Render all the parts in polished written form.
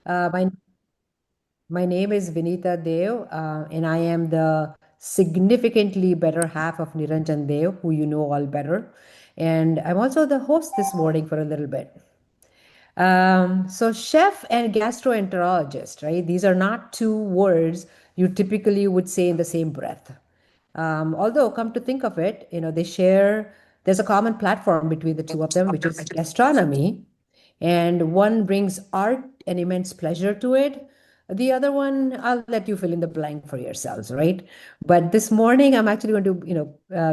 Uh, my my name is Vinita Dev, and I am the significantly better half of Niranjan Dev, who you know all better. And I'm also the host this morning for a little bit. So chef and gastroenterologist, right? These are not two words you typically would say in the same breath. Although, come to think of it, there's a common platform between the two of them, which is gastronomy. And one brings art and immense pleasure to it. The other one, I'll let you fill in the blank for yourselves, right? But this morning, I'm actually going to,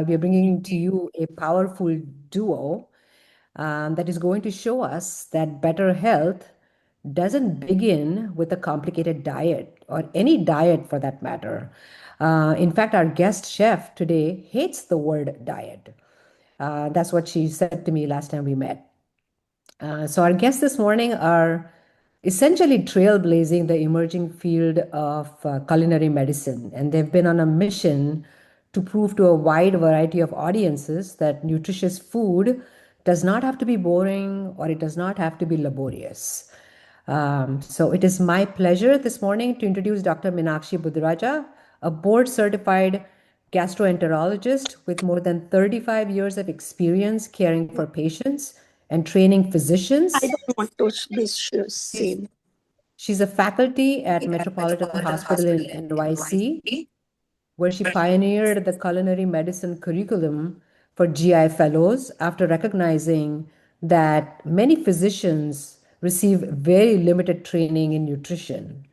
we are bringing to you a powerful duo that is going to show us that better health doesn't begin with a complicated diet or any diet for that matter. In fact, our guest chef today hates the word diet. That's what she said to me last time we met. So our guests this morning are essentially trailblazing the emerging field of culinary medicine, and they've been on a mission to prove to a wide variety of audiences that nutritious food does not have to be boring or it does not have to be laborious. So it is my pleasure this morning to introduce Dr. Meenakshi Budhraja, a board certified gastroenterologist with more than 35 years of experience caring for patients and training I physicians. don't want to be She's, seen. she's a faculty at Metropolitan Hospital in NYC, where she pioneered the culinary medicine curriculum for GI fellows after recognizing that many physicians receive very limited training in nutrition.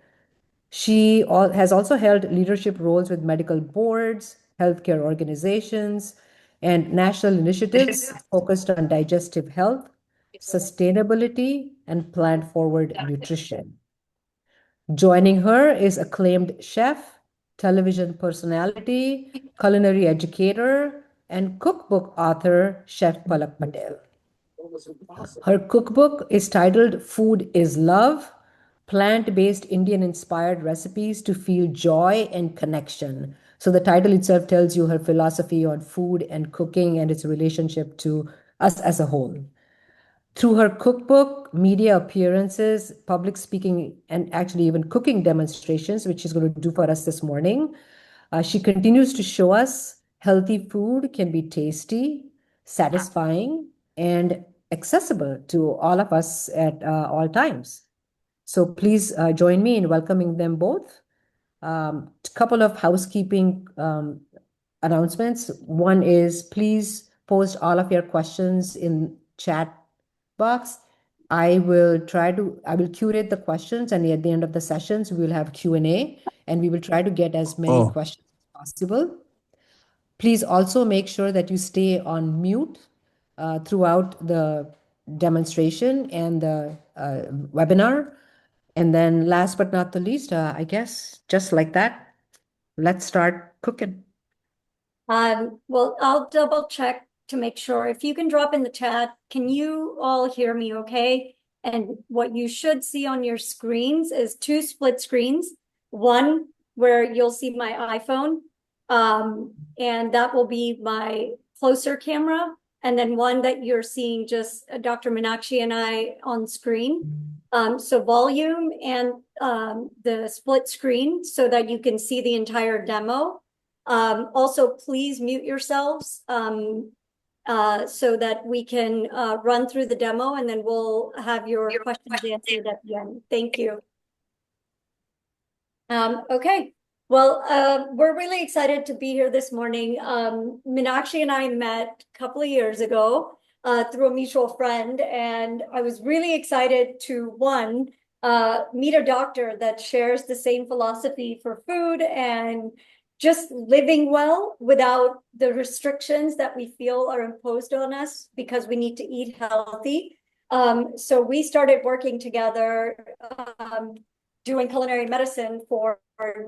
Has also held leadership roles with medical boards, healthcare organizations, and national initiatives focused on digestive health, sustainability, and plant forward nutrition. Joining her is acclaimed chef, television personality, culinary educator, and cookbook author, Chef Palak Patel. Her cookbook is titled Food is Love, Plant-Based Indian-Inspired Recipes to Feel Joy and Connection. So the title itself tells you her philosophy on food and cooking and its relationship to us as a whole. Through her cookbook, media appearances, public speaking, and actually even cooking demonstrations, which she's going to do for us this morning, she continues to show us healthy food can be tasty, satisfying, and accessible to all of us at all times. So please join me in welcoming them both. A couple of housekeeping announcements. One is please post all of your questions in chat box. I will curate the questions, and at the end of the sessions, we will have Q&A, and we will try to get as many Oh, questions as possible. Please also make sure that you stay on mute throughout the demonstration and the webinar. And then last but not the least, I guess, just like that, let's start cooking. Well, I'll double check to make sure. If you can drop in the chat, can you all hear me okay? And what you should see on your screens is two split screens. One where you'll see my iPhone, and that will be my closer camera. And then one that you're seeing just Dr. Meenakshi and I on screen. So volume and the split screen so that you can see the entire demo. Also, please mute yourselves so that we can run through the demo, and then we'll have your questions answered at the end. Thank you. Okay. Well, we're really excited to be here this morning. Meenakshi and I met a couple of years ago through a mutual friend, and I was really excited to, one, meet a doctor that shares the same philosophy for food and just living well without the restrictions that we feel are imposed on us because we need to eat healthy. So we started working together doing culinary medicine for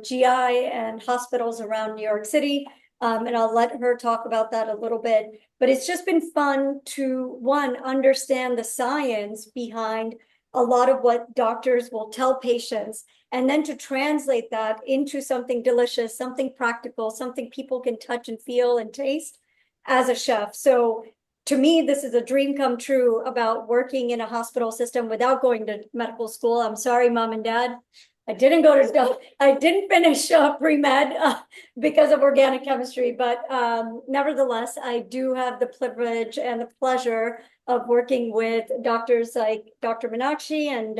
GI and hospitals around New York City. And I'll let her talk about that a little bit. But it's just been fun to, one, understand the science behind a lot of what doctors will tell patients, and then to translate that into something delicious, something practical, something people can touch and feel and taste as a chef. So to me, this is a dream come true about working in a hospital system without going to medical school. I'm sorry, mom and dad. I didn't finish pre-med because of organic chemistry, but nevertheless, I do have the privilege and the pleasure of working with doctors like Dr. Meenakshi, and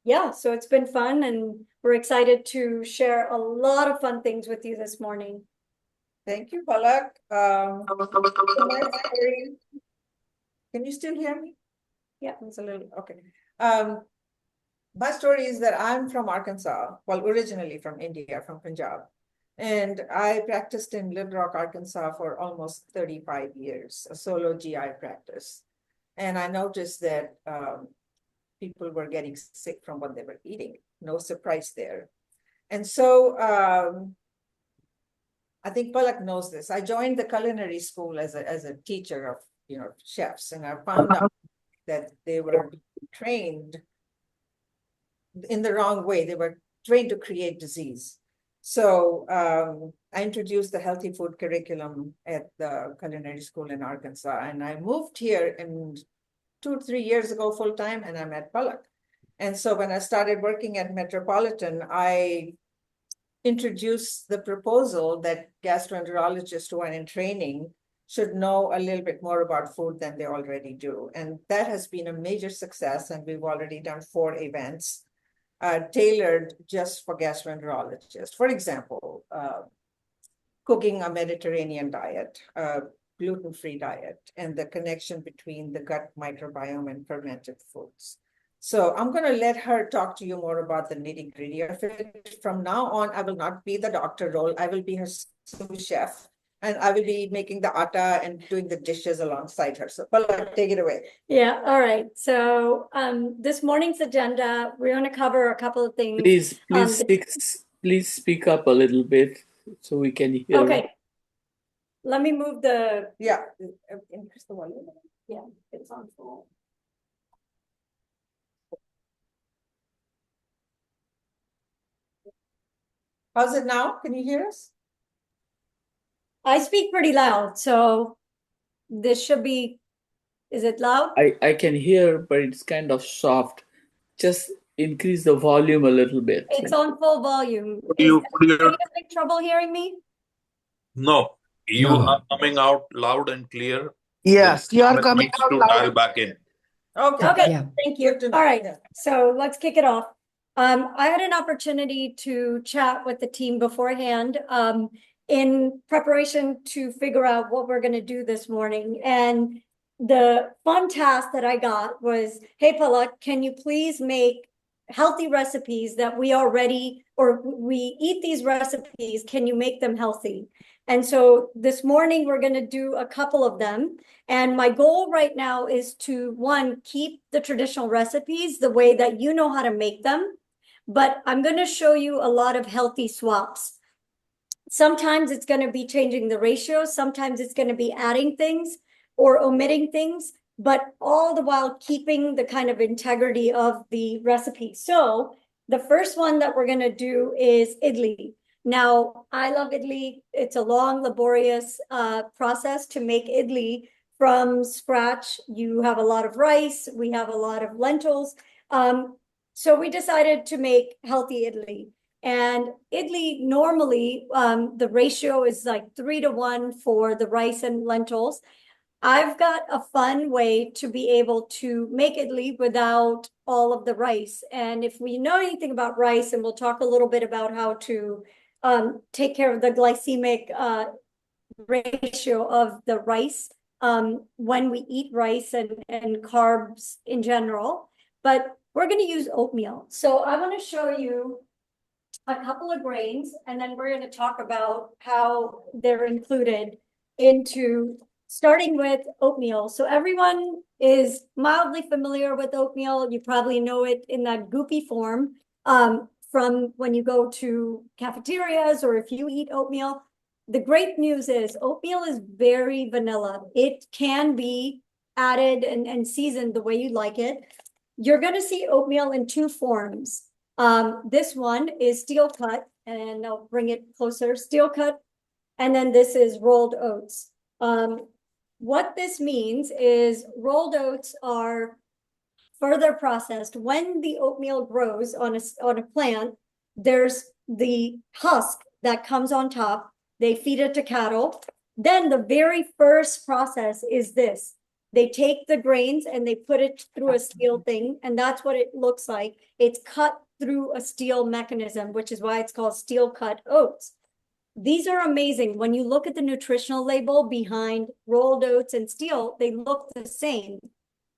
yeah, so it's been fun, and we're excited to share a lot of fun things with you this morning. Thank you, Palak. Can you still hear me? Yeah. It's a little, okay. My story is that I'm from Arkansas, well, originally from India, from Punjab. And I practiced in Little Rock, Arkansas for almost 35 years, a solo GI practice. And I noticed that people were getting sick from what they were eating. No surprise there. And so I think Palak knows this. I joined the culinary school as a teacher of chefs, and I found out that they were trained in the wrong way. They were trained to create disease. So I introduced the healthy food curriculum at the culinary school in Arkansas, and I moved here in 2-3 years ago full time, and I met Palak. And so when I started working at Metropolitan, I introduced the proposal that gastroenterologists who are in training should know a little bit more about food than they already do. And that has been a major success, and we've already done 4 events tailored just for gastroenterologists. For example, cooking a Mediterranean diet, gluten-free diet, and the connection between the gut microbiome and fermented foods. So I'm going to let her talk to you more about the nitty-gritty of it. From now on, I will not be the doctor role. I will be her sous chef, and I will be making the atta and doing the dishes alongside her. So Palak, take it away. Yeah, all right. So this morning's agenda, we're going to cover a couple of things. Please speak up a little bit so we can hear. Okay. Let me move the... Yeah, increase the volume. Yeah, it's on full. How's it now? Can you hear us? I speak pretty loud, so this should be... Is it loud? I can hear, but it's kind of soft. Just increase the volume a little bit. It's on full volume. Are you having trouble hearing me? No, you are coming out loud and clear. Yes, you are coming Needs out to loud. dial back in. Okay, Yeah. thank you. All right, so let's kick it off. I had an opportunity to chat with the team beforehand in preparation to figure out what we're going to do this morning. And the fun task that I got was, hey, Palak, can you please make healthy recipes that we already, or we eat these recipes, can you make them healthy? And so this morning we're going to do a couple of them. And my goal right now is to, one, keep the traditional recipes the way that you know how to make them. But I'm going to show you a lot of healthy swaps. Sometimes it's going to be changing the ratio. Sometimes it's going to be adding things or omitting things, but all the while keeping the kind of integrity of the recipe. So the first one that we're going to do is idli. Now, I love idli. It's a long, laborious process to make idli from scratch. You have a lot of rice. We have a lot of lentils. So we decided to make healthy idli. And idli, normally, the ratio is like 3-to-1 for the rice and lentils. I've got a fun way to be able to make idli without all of the rice. And if we know anything about rice, and we'll talk a little bit about how to take care of the glycemic ratio of the rice when we eat rice and carbs in general. But we're going to use oatmeal. So I want to show you a couple of grains, and then we're going to talk about how they're included into, starting with oatmeal. So everyone is mildly familiar with oatmeal. You probably know it in that goopy form from when you go to cafeterias or if you eat oatmeal. The great news is oatmeal is very vanilla. It can be added and seasoned the way you like it. You're going to see oatmeal in 2 forms. This one is steel cut, and I'll bring it closer. Steel cut, and then this is rolled oats. what this means is rolled oats are further processed. When the oatmeal grows on a plant, there's the husk that comes on top. They feed it to cattle. Then the very first process is this. They take the grains and they put it through a steel thing, and that's what it looks like. It's cut through a steel mechanism, which is why it's called steel cut oats. These are amazing. When you look at the nutritional label behind rolled oats and steel, they look the same.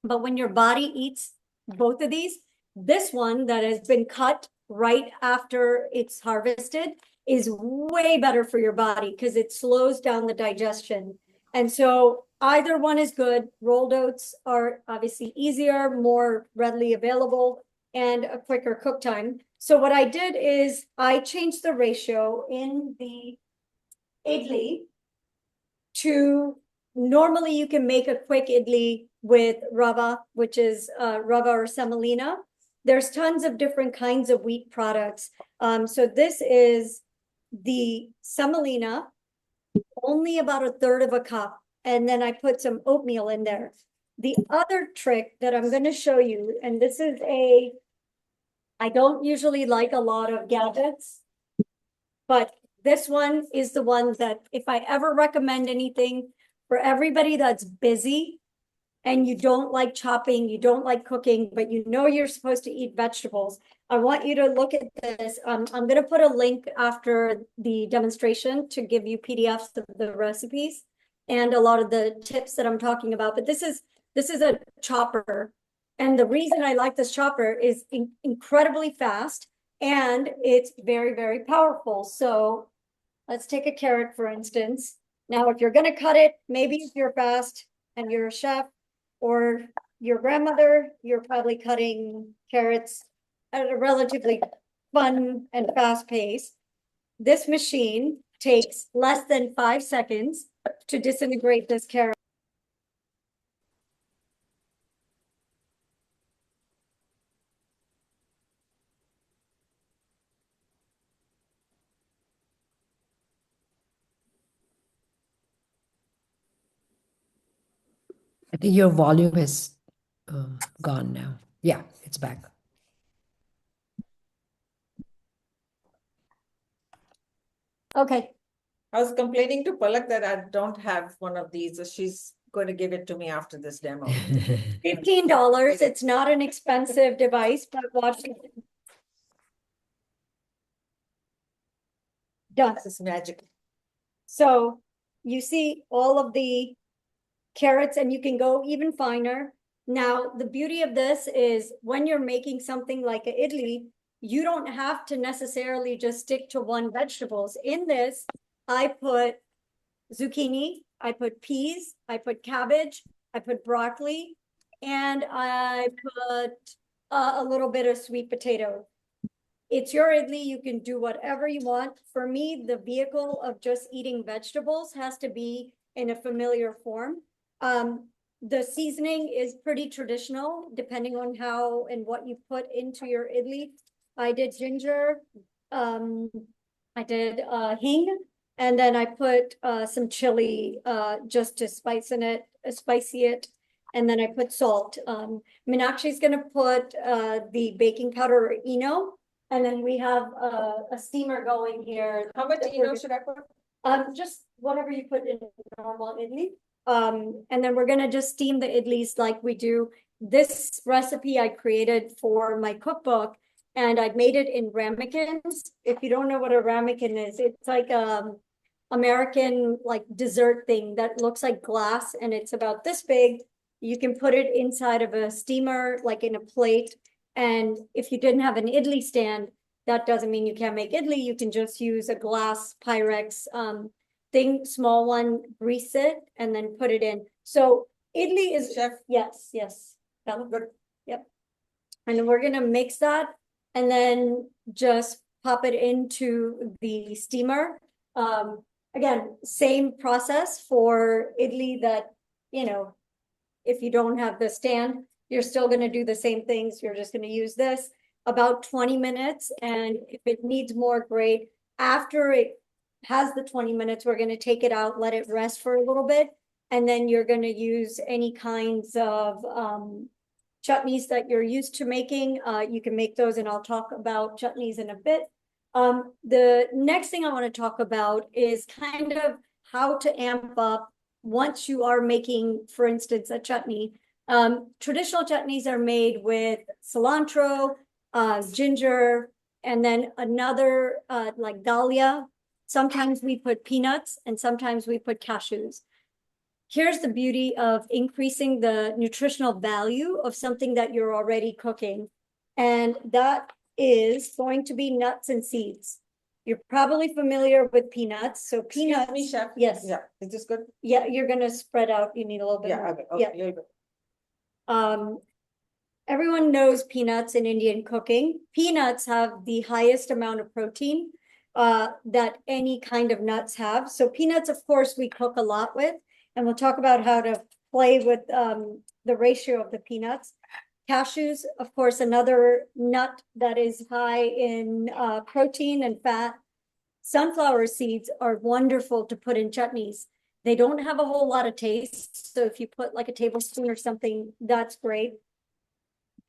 But when your body eats both of these, this one that has been cut right after it's harvested is way better for your body because it slows down the digestion. And so either one is good. Rolled oats are obviously easier, more readily available, and a quicker cook time. So what I did is I changed the ratio in the idli to, normally you can make a quick idli with rava, which is rava or semolina. There's tons of different kinds of wheat products. So this is the semolina, only about a third of a cup. And then I put some oatmeal in there. The other trick that I'm going to show you, and this is I don't usually like a lot of gadgets, but this one is the one that if I ever recommend anything for everybody that's busy and you don't like chopping, you don't like cooking, but you know you're supposed to eat vegetables, I want you to look at this. I'm going to put a link after the demonstration to give you PDFs of the recipes and a lot of the tips that I'm talking about. But this is a chopper. And the reason I like this chopper is incredibly fast and it's very, very powerful. So let's take a carrot, for instance. Now, if you're going to cut it, maybe if you're fast and you're a chef or your grandmother, you're probably cutting carrots at a relatively fun and fast pace. This machine takes less than 5 seconds to disintegrate this carrot. I think your volume has gone now. Yeah, it's back. Okay. I was complaining to Palak that I don't have one of these, so she's going to give it to me after this demo. $15. It's not an expensive device, but watch it. Done. This is magic. So you see all of the carrots and you can go even finer. Now, the beauty of this is when you're making something like an idli, you don't have to necessarily just stick to one vegetables. In this, I put zucchini, I put peas, I put cabbage, I put broccoli, and I put a little bit of sweet potato. It's your idli, you can do whatever you want. For me, the vehicle of just eating vegetables has to be in a familiar form. The seasoning is pretty traditional, depending on how and what you put into your idli. I did ginger, I did hing, and then I put some chili just to spicy it. And then I put salt. Meenakshi's gonna put the baking powder or Eno. And then we have a steamer going here. How much Eno should I put? Just whatever you put in normal idli. And then we're gonna just steam the idlis like we do. This recipe I created for my cookbook, and I made it in ramekins. If you don't know what a ramekin is, it's like American like dessert thing that looks like glass, and it's about this big. You can put it inside of a steamer, like in a plate. And if you didn't have an idli stand, that doesn't mean you can't make idli. You can just use a glass Pyrex thing, small one, grease it, and then put it in. So idli is, Chef? yes. Good. Yep. And we're gonna mix that and then just pop it into the steamer. Again, same process for idli that, you know, if you don't have the stand, you're still going to do the same things. You're just going to use this about 20 minutes. And if it needs more, great. After it has the 20 minutes, we're going to take it out, let it rest for a little bit. And then you're going to use any kinds of chutneys that you're used to making. You can make those, and I'll talk about chutneys in a bit. The next thing I want to talk about is kind of how to amp up once you are making, for instance, a chutney. Traditional chutneys are made with cilantro, ginger, and then another like dahlia. Sometimes we put peanuts and sometimes we put cashews. Here's the beauty of increasing the nutritional value of something that you're already cooking. And that is going to be nuts and seeds. You're probably familiar with peanuts. So peanuts. Excuse me, chef. Yes. Yeah, is this good? Yeah, you're going to spread out. You need a little bit Yeah, more. okay, okay, Yeah. little bit. Everyone knows peanuts in Indian cooking. Peanuts have the highest amount of protein that any kind of nuts have. So peanuts, of course, we cook a lot with, and we'll talk about how to play with the ratio of the peanuts. Cashews, of course, another nut that is high in protein and fat. Sunflower seeds are wonderful to put in chutneys. They don't have a whole lot of taste, so if you put like a tablespoon or something, that's great.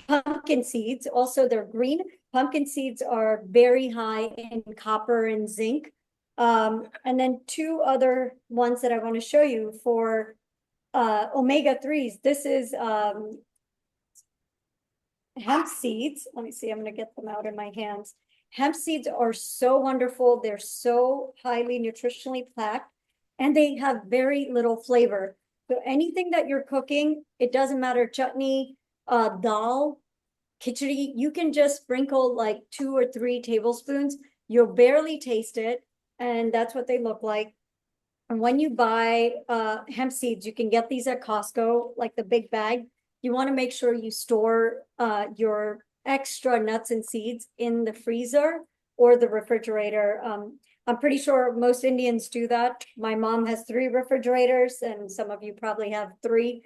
Pumpkin seeds, also they're green. Pumpkin seeds are very high in copper and zinc. And then two other ones that I want to show you for omega-3s. This is hemp seeds. Let me see, I'm going to get them out in my hands. Hemp seeds are so wonderful. They're so highly nutritionally packed, and they have very little flavor. So anything that you're cooking, it doesn't matter, chutney, dal, khichdi, you can just sprinkle like 2 or 3 tablespoons. You'll barely taste it, and that's what they look like. And when you buy hemp seeds, you can get these at Costco, like the big bag. You want to make sure you store your extra nuts and seeds in the freezer or the refrigerator. I'm pretty sure most Indians do that. My mom has 3 refrigerators, and some of you probably have 3.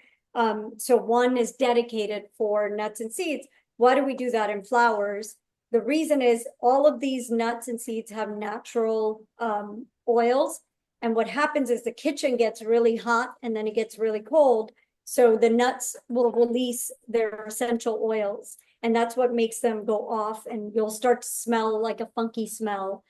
So one is dedicated for nuts and seeds. Why do we do that in flowers? The reason is all of these nuts and seeds have natural oils. And what happens is the kitchen gets really hot and then it gets really cold. So the nuts will release their essential oils. And that's what makes them go off, and you'll start to smell like a funky smell.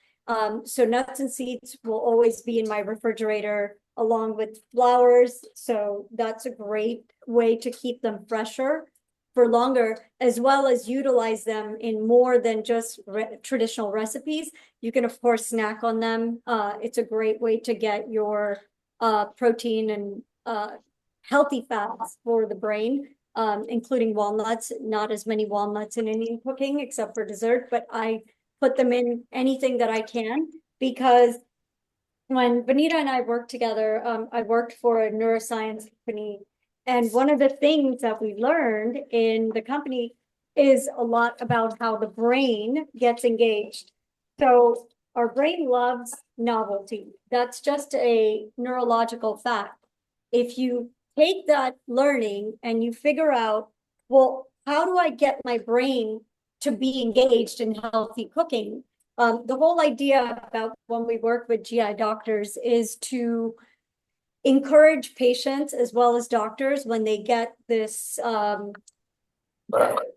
So nuts and seeds will always be in my refrigerator along with flowers. So that's a great way to keep them fresher for longer, as well as utilize them in more than just traditional recipes. You can, of course, snack on them. It's a great way to get your protein and healthy fats for the brain, including walnuts. Not as many walnuts in Indian cooking, except for dessert, but I put them in anything that I can, because when Vanita and I worked together, I worked for a neuroscience company. And one of the things that we learned in the company is a lot about how the brain gets engaged. So our brain loves novelty. That's just a neurological fact. If you take that learning and you figure out, well, how do I get my brain to be engaged in healthy cooking? The whole idea about when we work with GI doctors is to encourage patients as well as doctors, when they get this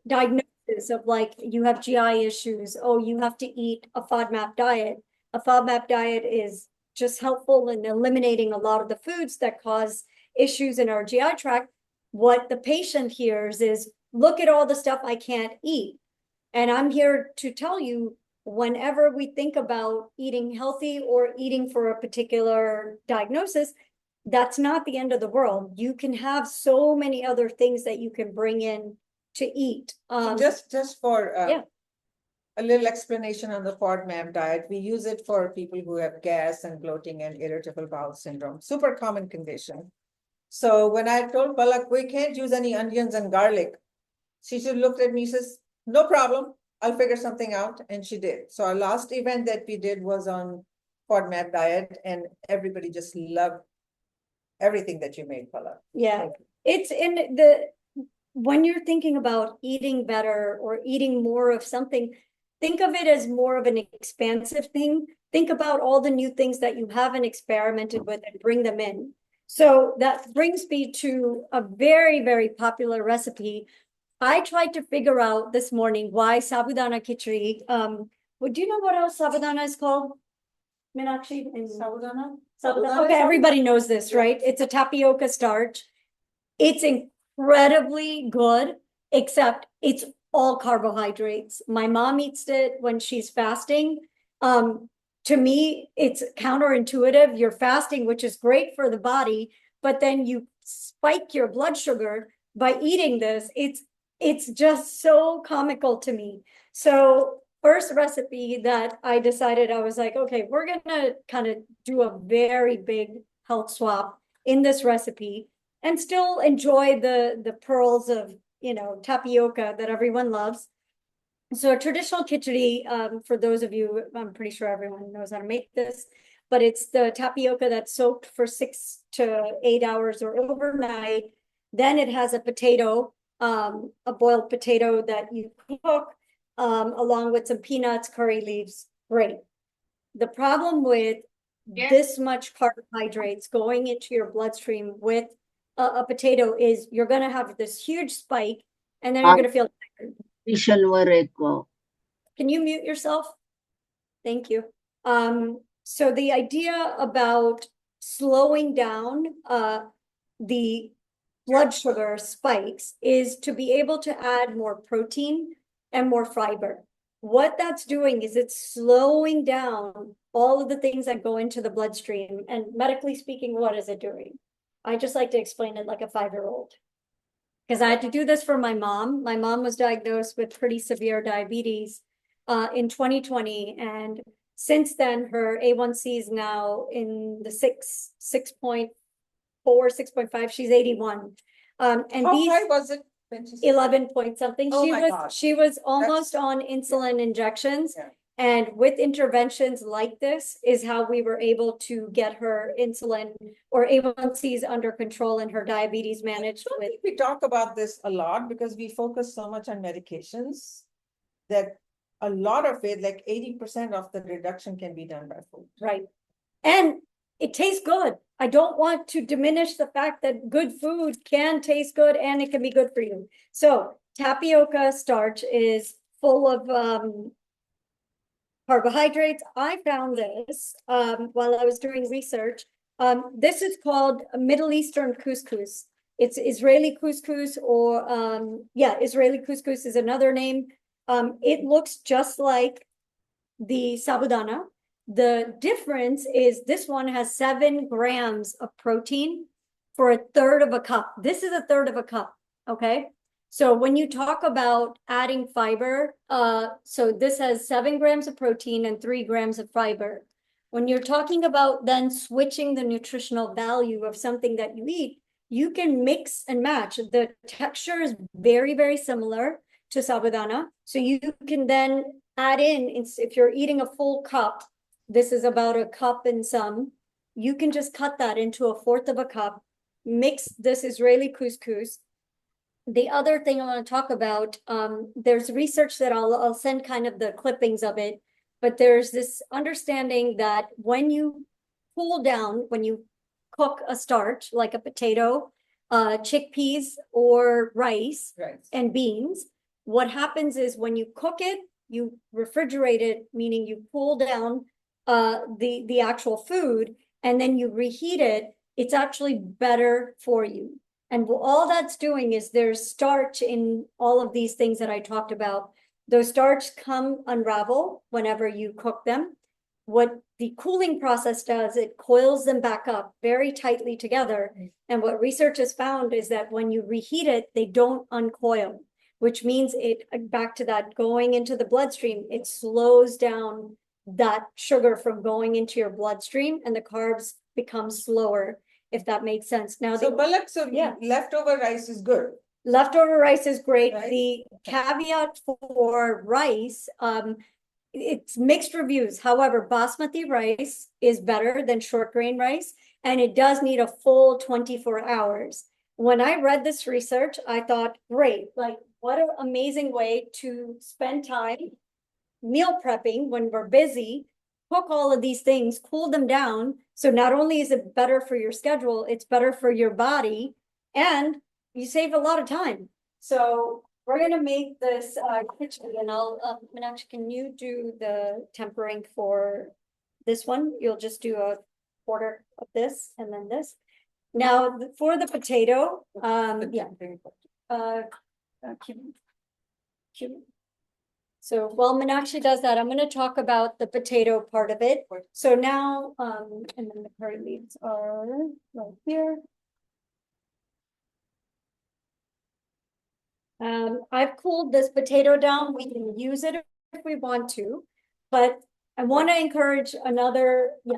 diagnosis of like, you have GI issues, oh, you have to eat a FODMAP diet. A FODMAP diet is just helpful in eliminating a lot of the foods that cause issues in our GI tract. What the patient hears is, look at all the stuff I can't eat. And I'm here to tell you, whenever we think about eating healthy or eating for a particular diagnosis, that's not the end of the world. You can have so many other things that you can bring in to eat. So just for yeah. a little explanation on the FODMAP diet, we use it for people who have gas and bloating and irritable bowel syndrome, super common condition. So when I told Palak, we can't use any onions and garlic, she just looked at me and says, no problem, I'll figure something out. And she did. So our last event that we did was on FODMAP diet, and everybody just loved everything that you made, Palak. Yeah, it's in the, when you're thinking about eating better or eating more of something, think of it as more of an expansive thing. Think about all the new things that you haven't experimented with and bring them in. So that brings me to a very, very popular recipe. I tried to figure out this morning why sabudana khichdi. Well, do you know what else sabudana is called? Meenakshi? Sabudana? Sabudana. Okay, everybody knows this, right? It's a tapioca starch. It's incredibly good, except it's all carbohydrates. My mom eats it when she's fasting. To me, it's counterintuitive. You're fasting, which is great for the body, but then you spike your blood sugar by eating this. It's just so comical to me. So first recipe that I decided, I was like, okay, we're gonna kind of do a very big health swap in this recipe and still enjoy the pearls of, tapioca that everyone loves. So a traditional khichdi, for those of you, I'm pretty sure everyone knows how to make this, but it's the tapioca that's soaked for 6 to 8 hours or overnight. Then it has a potato, a boiled potato that you cook, along with some peanuts, curry leaves. Great. The problem with this much carbohydrates going into your bloodstream with a potato is you're going to have this huge spike, and then you're going to feel tired. Can you mute yourself? Thank you. So the idea about slowing down the blood sugar spikes is to be able to add more protein and more fiber. What that's doing is it's slowing down all of the things that go into the bloodstream. And medically speaking, what is it doing? I just like to explain it like a 5-year-old. Because I had to do this for my mom. My mom was diagnosed with pretty severe diabetes in 2020. And since then, her A1C is now in the 6.4, 6.5. She's 81. And How high was it? 11 point something. Oh She was almost on insulin injections. Yeah. And with interventions like this is how we were able to get her insulin or A1Cs under control and her diabetes managed. I don't think we talk about this a lot because we focus so much on medications that a lot of it, like 80% of the reduction, can be done by food. Right. And it tastes good. I don't want to diminish the fact that good food can taste good and it can be good for you. So tapioca starch is full of carbohydrates. I found this while I was doing research. This is called Middle Eastern couscous. It's Israeli couscous, or Israeli couscous is another name. It looks just like the sabudana. The difference is this one has 7 grams of protein for 1/3 of a cup. This is 1/3 of a cup, okay? So when you talk about adding fiber, so this has 7 grams of protein and 3 grams of fiber. When you're talking about then switching the nutritional value of something that you eat, you can mix and match. The texture is very, very similar to sabudana. So you can then add in, if you're eating a full cup, this is about a cup and some, you can just cut that into 1/4 of a cup, mix this Israeli couscous. The other thing I want to talk about, there's research that I'll send kind of the clippings of it, but there's this understanding that when you cool down, when you cook a starch, like a potato, chickpeas or rice and beans, what happens is when you cook it, you refrigerate it, meaning you cool down the actual food, and then you reheat it, it's actually better for you. And all that's doing is there's starch in all of these things that I talked about. Those starch come unravel whenever you cook them. What the cooling process does, it coils them back up very tightly together. And what research has found is that when you reheat it, they don't uncoil, which means it, back to that going into the bloodstream, it slows down that sugar from going into your bloodstream, and the carbs become slower, if that makes sense. Now, So Palak, leftover rice is good. Leftover rice is great. Right. The caveat for rice, it's mixed reviews. However, basmati rice is better than short grain rice, and it does need a full 24 hours. When I read this research, I thought, great, like what an amazing way to spend time meal prepping when we're busy, cook all of these things, cool them down, So not only is it better for your schedule, it's better for your body, and you save a lot of time. So we're gonna make this kitchen, and I'll Meenakshi, can you do the tempering for this one? You'll just do a quarter of this and then this. Now for the potato, yeah. Cumin. So while Meenakshi does that, I'm going to talk about the potato part of it. So now, and then the curry leaves are right here. I've cooled this potato down. We can use it if we want to, but I want to encourage another, yeah.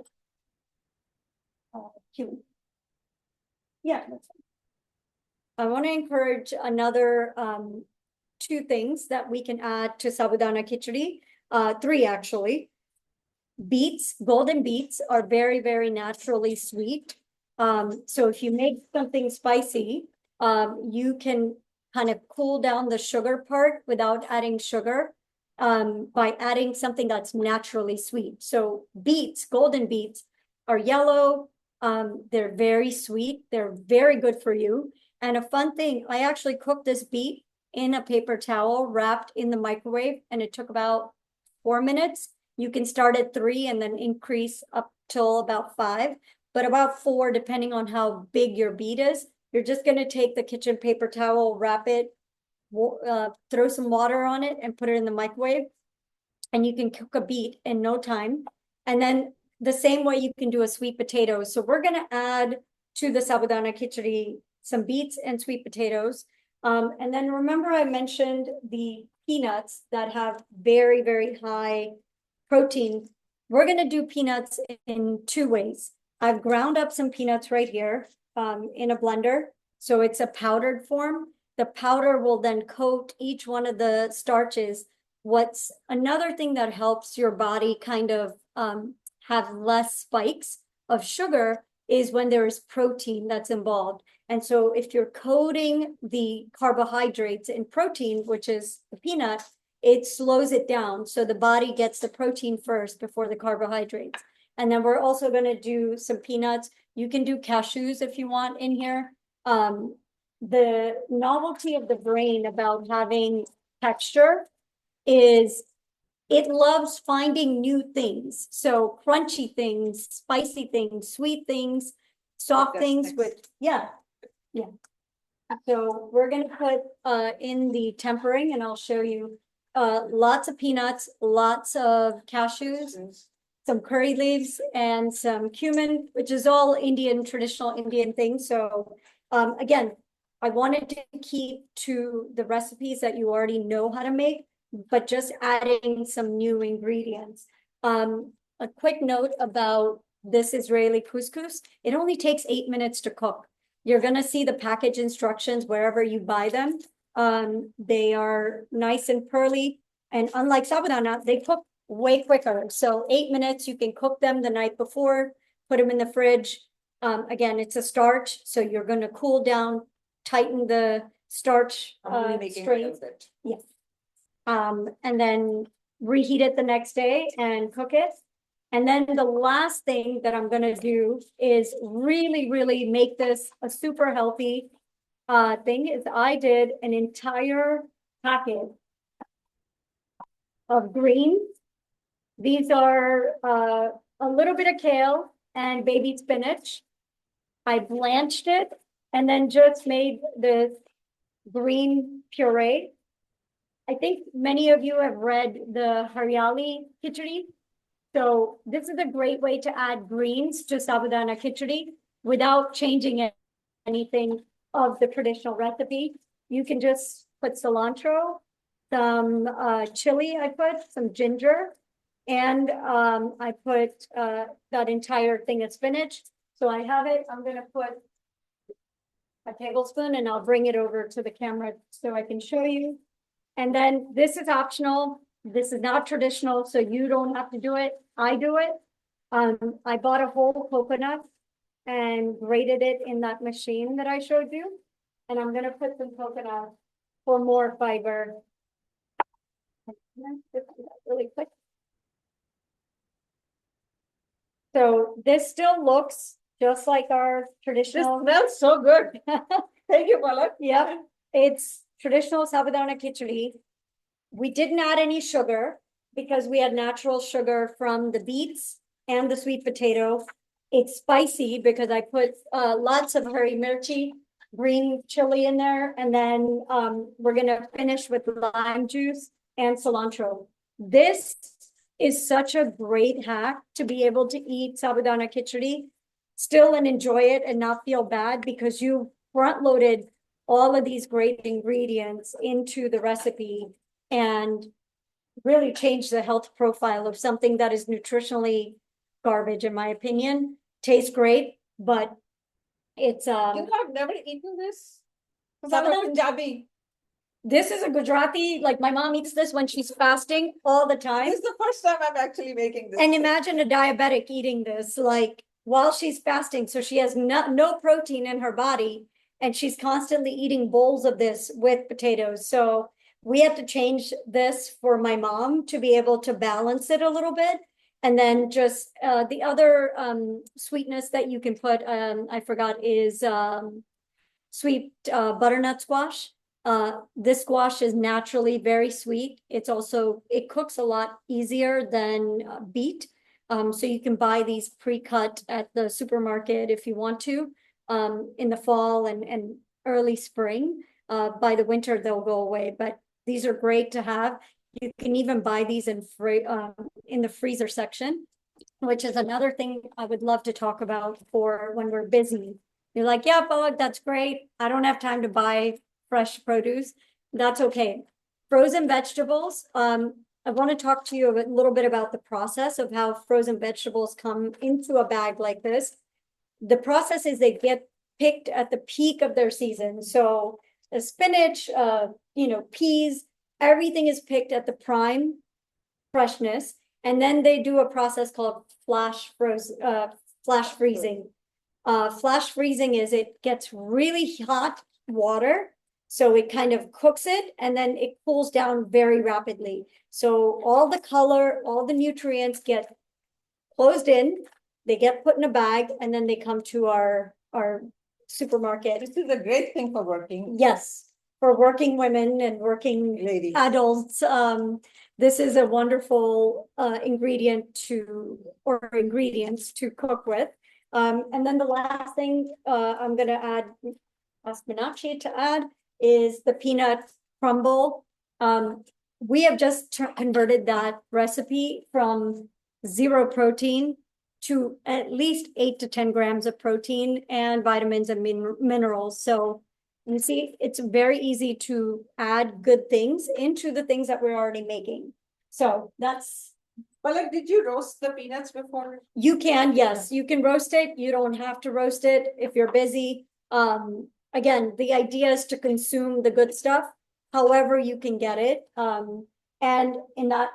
Cumin. Yeah, that's fine. I want to encourage another two things that we can add to sabudana khichdi, three actually. Beets, golden beets are very, very naturally sweet. So if you make something spicy, you can kind of cool down the sugar part without adding sugar by adding something that's naturally sweet. So beets, golden beets are yellow. They're very sweet. They're very good for you. And a fun thing, I actually cooked this beet in a paper towel wrapped in the microwave, and it took about 4 minutes. You can start at 3 and then increase up till about 5, but about 4, depending on how big your beet is. You're just going to take the kitchen paper towel, wrap it, throw some water on it, and put it in the microwave. And you can cook a beet in no time. And then the same way you can do a sweet potato. So we're going to add to the sabudana khichdi some beets and sweet potatoes. And then remember I mentioned the peanuts that have very, very high protein. We're going to do peanuts in 2 ways. I've ground up some peanuts right here in a blender. So it's a powdered form. The powder will then coat each one of the starches. What's another thing that helps your body kind of have less spikes of sugar is when there is protein that's involved. And so if you're coating the carbohydrates in protein, which is the peanut, it slows it down. So the body gets the protein first before the carbohydrates. And then we're also going to do some peanuts. You can do cashews if you want in here. The novelty of the brain about having texture is it loves finding new things. So crunchy things, spicy things, sweet things, soft things with, yeah. So we're going to put in the tempering, and I'll show you lots of peanuts, lots of cashews, some curry leaves, and some cumin, which is all Indian, traditional Indian things. So again, I wanted to keep to the recipes that you already know how to make, but just adding some new ingredients. A quick note about this Israeli couscous. It only takes 8 minutes to cook. You're going to see the package instructions wherever you buy them. They are nice and pearly. And unlike sabudana, they cook way quicker. So 8 minutes, you can cook them the night before, put them in the fridge. Again, it's a starch. So you're going to cool down, tighten the starch strength. Yes. And then reheat it the next day and cook it. And then the last thing that I'm going to do is really, really make this a super healthy thing is I did an entire packet of greens. These are a little bit of kale and baby spinach. I blanched it and then just made this green puree. I think many of you have read the Haryali khichdi. So this is a great way to add greens to sabudana khichdi without changing anything of the traditional recipe. You can just put cilantro, some chili, I put some ginger, and I put that entire thing of spinach. So I have it. I'm going to put a tablespoon and I'll bring it over to the camera so I can show you. And then this is optional. This is not traditional, so you don't have to do it. I do it. I bought a whole coconut and grated it in that machine that I showed you. And I'm going to put some coconut for more fiber. Really quick. So this still looks just like our This traditional. smells so good. Thank you, Palak. Yep, it's traditional sabudana khichdi. We didn't add any sugar because we had natural sugar from the beets and the sweet potato. It's spicy because I put lots of hari mirchi, green chili in there, and then we're gonna finish with lime juice and cilantro. This is such a great hack to be able to eat sabudana khichdi still and enjoy it and not feel bad because you front loaded all of these great ingredients into the recipe and really change the health profile of something that is nutritionally garbage, in my opinion. Tastes great, but it's You know, I've never eaten this. Because I'm a Sabudana? Punjabi. this is a Gujarati, like my mom eats this when she's fasting all the time. This is the first time I'm actually making this. And thing. imagine a diabetic eating this, like while she's fasting, so she has no protein in her body, and she's constantly eating bowls of this with potatoes. So we have to change this for my mom to be able to balance it a little bit. And then just the other sweetness that you can put, I forgot, is sweet butternut squash. This squash is naturally very sweet. It's also, it cooks a lot easier than beet. So you can buy these pre-cut at the supermarket if you want to, in the fall and early spring. By the winter, they'll go away, but these are great to have. You can even buy these in the freezer section, which is another thing I would love to talk about for when we're busy. You're like, yeah, Palak, that's great. I don't have time to buy fresh produce. That's okay. Frozen vegetables. I want to talk to you a little bit about the process of how frozen vegetables come into a bag like this. The process is they get picked at the peak of their season. So the spinach, peas, everything is picked at the prime freshness. And then they do a process called flash freezing. Flash freezing is it gets really hot water, so it kind of cooks it and then it cools down very rapidly. So all the color, all the nutrients get closed in, they get put in a bag, and then they come to our supermarket. This is a great thing for working Yes, for working women and working ladies. adults. This is a wonderful ingredients to cook with. And then the last thing I'm going to ask Meenakshi to add is the peanut crumble. We have just converted that recipe from 0 protein to at least 8 to 10 grams of protein and vitamins and minerals. So you see, it's very easy to add good things into the things that we're already making. So that's. Palak, did you roast the peanuts before? You can, yes, you can roast it. You don't have to roast it if you're busy. Again, the idea is to consume the good stuff, however you can get it. And in that,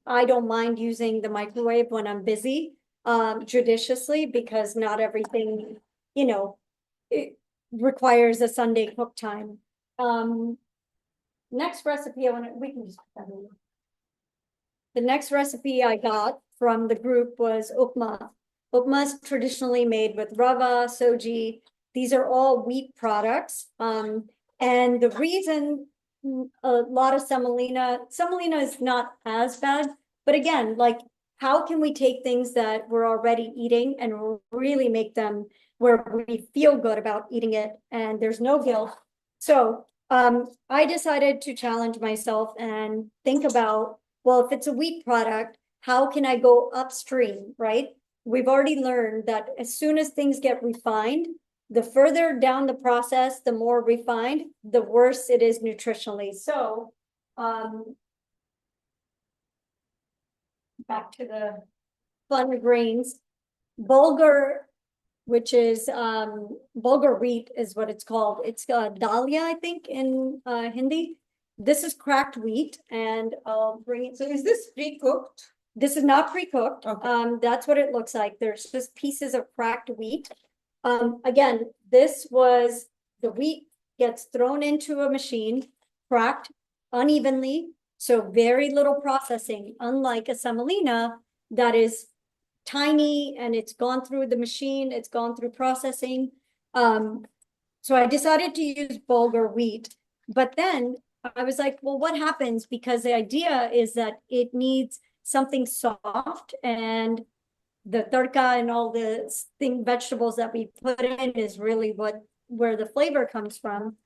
I don't mind using the microwave when I'm busy, judiciously, because not everything, it requires a Sunday cook time. Next recipe, we can just put that in. The next recipe I got from the group was upma. Upma is traditionally made with rava, soji. These are all wheat products. And the reason a lot of semolina is not as bad, but again, like, how can we take things that we're already eating and really make them where we feel good about eating it and there's no guilt? So I decided to challenge myself and think about, well, if it's a wheat product, how can I go upstream, right? We've already learned that as soon as things get refined, the further down the process, the more refined, the worse it is nutritionally. So back to the fun grains, bulgur, which is bulgur wheat is what it's called. It's dalia, I think, in Hindi. This is cracked wheat, and I'll bring it. So is this pre-cooked? This is not pre-cooked. Okay. That's what it looks like. There's just pieces of cracked wheat. Again, this was the wheat gets thrown into a machine, cracked unevenly, so very little processing, unlike a semolina that is tiny and it's gone through the machine, it's gone through processing. So I decided to use bulgur wheat, but then I was like, well, what happens? Because the idea is that it needs something soft, and the tadka and all the vegetables that we put in is really where the flavor comes from.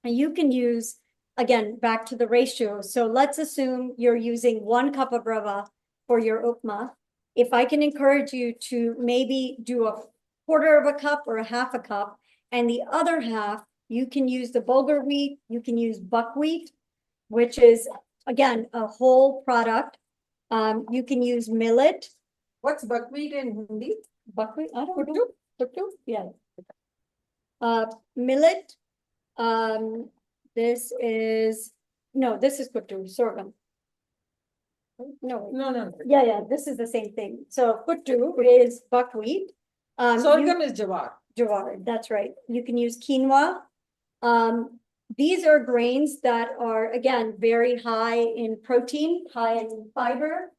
And you can use, again, back to the ratio. So let's assume you're using 1 cup of rava for your upma. If I can encourage you to maybe do a quarter of a cup or a half a cup, and the other half, you can use the bulgur wheat, you can use buckwheat, which is, again, a whole product. You can use millet. What's buckwheat in Hindi? Buckwheat, I don't know. Kuttu? Yeah. Millet. This is kuttu, sorghum. No. No. Yeah, this is the same thing. So kuttu is buckwheat. Sorghum is jawar. Jawar, that's right. You can use quinoa. These are grains that are, again, very high in protein, high in fiber,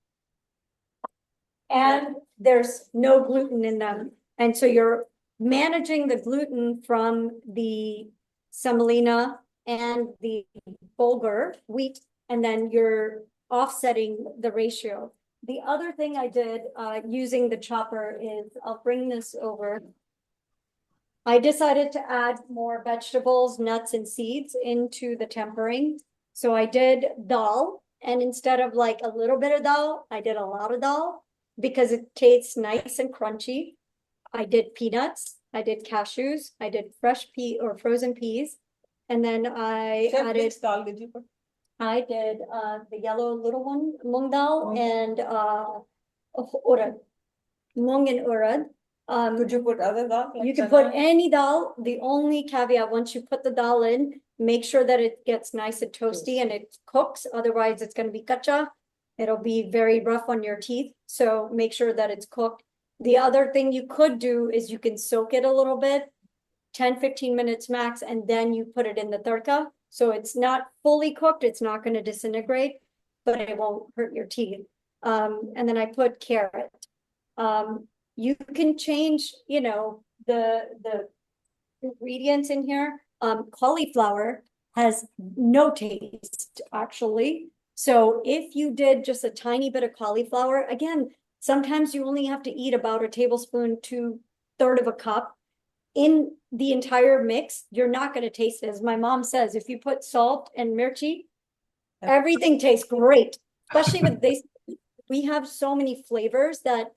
and there's no gluten in them. And so you're managing the gluten from the semolina and the bulgur wheat, and then you're offsetting the ratio. The other thing I did using the chopper is, I'll bring this over. I decided to add more vegetables, nuts, and seeds into the tempering. So I did dal, and instead of like a little bit of dal, I did a lot of dal because it tastes nice and crunchy. I did peanuts, I did cashews, I did fresh pea or frozen peas, and then I added. Which dal did you put? I did the yellow little one, mung dal, and urad, mung and urad. Could you put other dal? Like You can chana? put any dal. The only caveat, once you put the dal in, make sure that it gets nice and toasty and it cooks. Otherwise, it's going to be kacha. It'll be very rough on your teeth. So make sure that it's cooked. The other thing you could do is you can soak it a little bit, 10-15 minutes max, and then you put it in the tadka. So it's not fully cooked. It's not going to disintegrate, but it won't hurt your teeth. And then I put carrot. You can change, the ingredients in here. Cauliflower has no taste, actually. So if you did just a tiny bit of cauliflower, again, sometimes you only have to eat about a tablespoon to 1/3 of a cup. In the entire mix, you're not going to taste it. As my mom says, if you put salt and mirchi, everything tastes great, especially with this. We have so many flavors that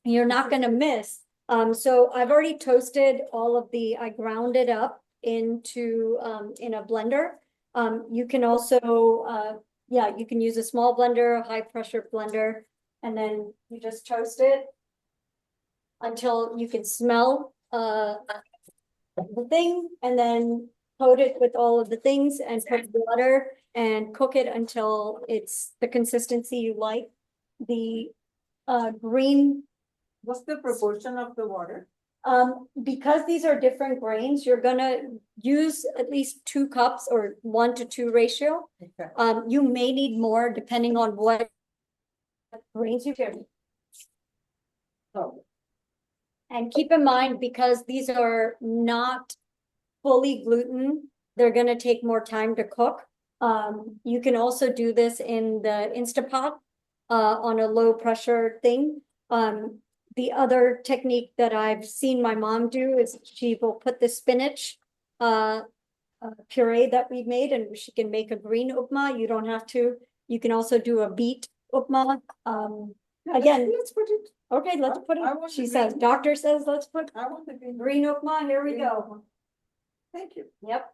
you're not going to miss. So I've already toasted I ground it up into, in a blender. You can also, you can use a small blender, a high pressure blender, and then you just toast it until you can smell, the thing, and then coat it with all of the things and put water and cook it until it's the consistency you like. The, green. What's the proportion of the water? Because these are different grains, you're gonna use at least 2 cups or 1 to 2 ratio. Okay. You may need more depending on what grains you carry. Oh. And keep in mind, because these are not fully gluten, they're gonna take more time to cook. You can also do this in the Instapot on a low pressure thing. The other technique that I've seen my mom do is she will put the spinach puree that we made, and she can make a green upma. You don't have to. You can also do a beet upma. Again, let's put it. Okay, let's put I it. want She the says, green. doctor says, let's put I want the green upma. Here we go. Thank you. Yep.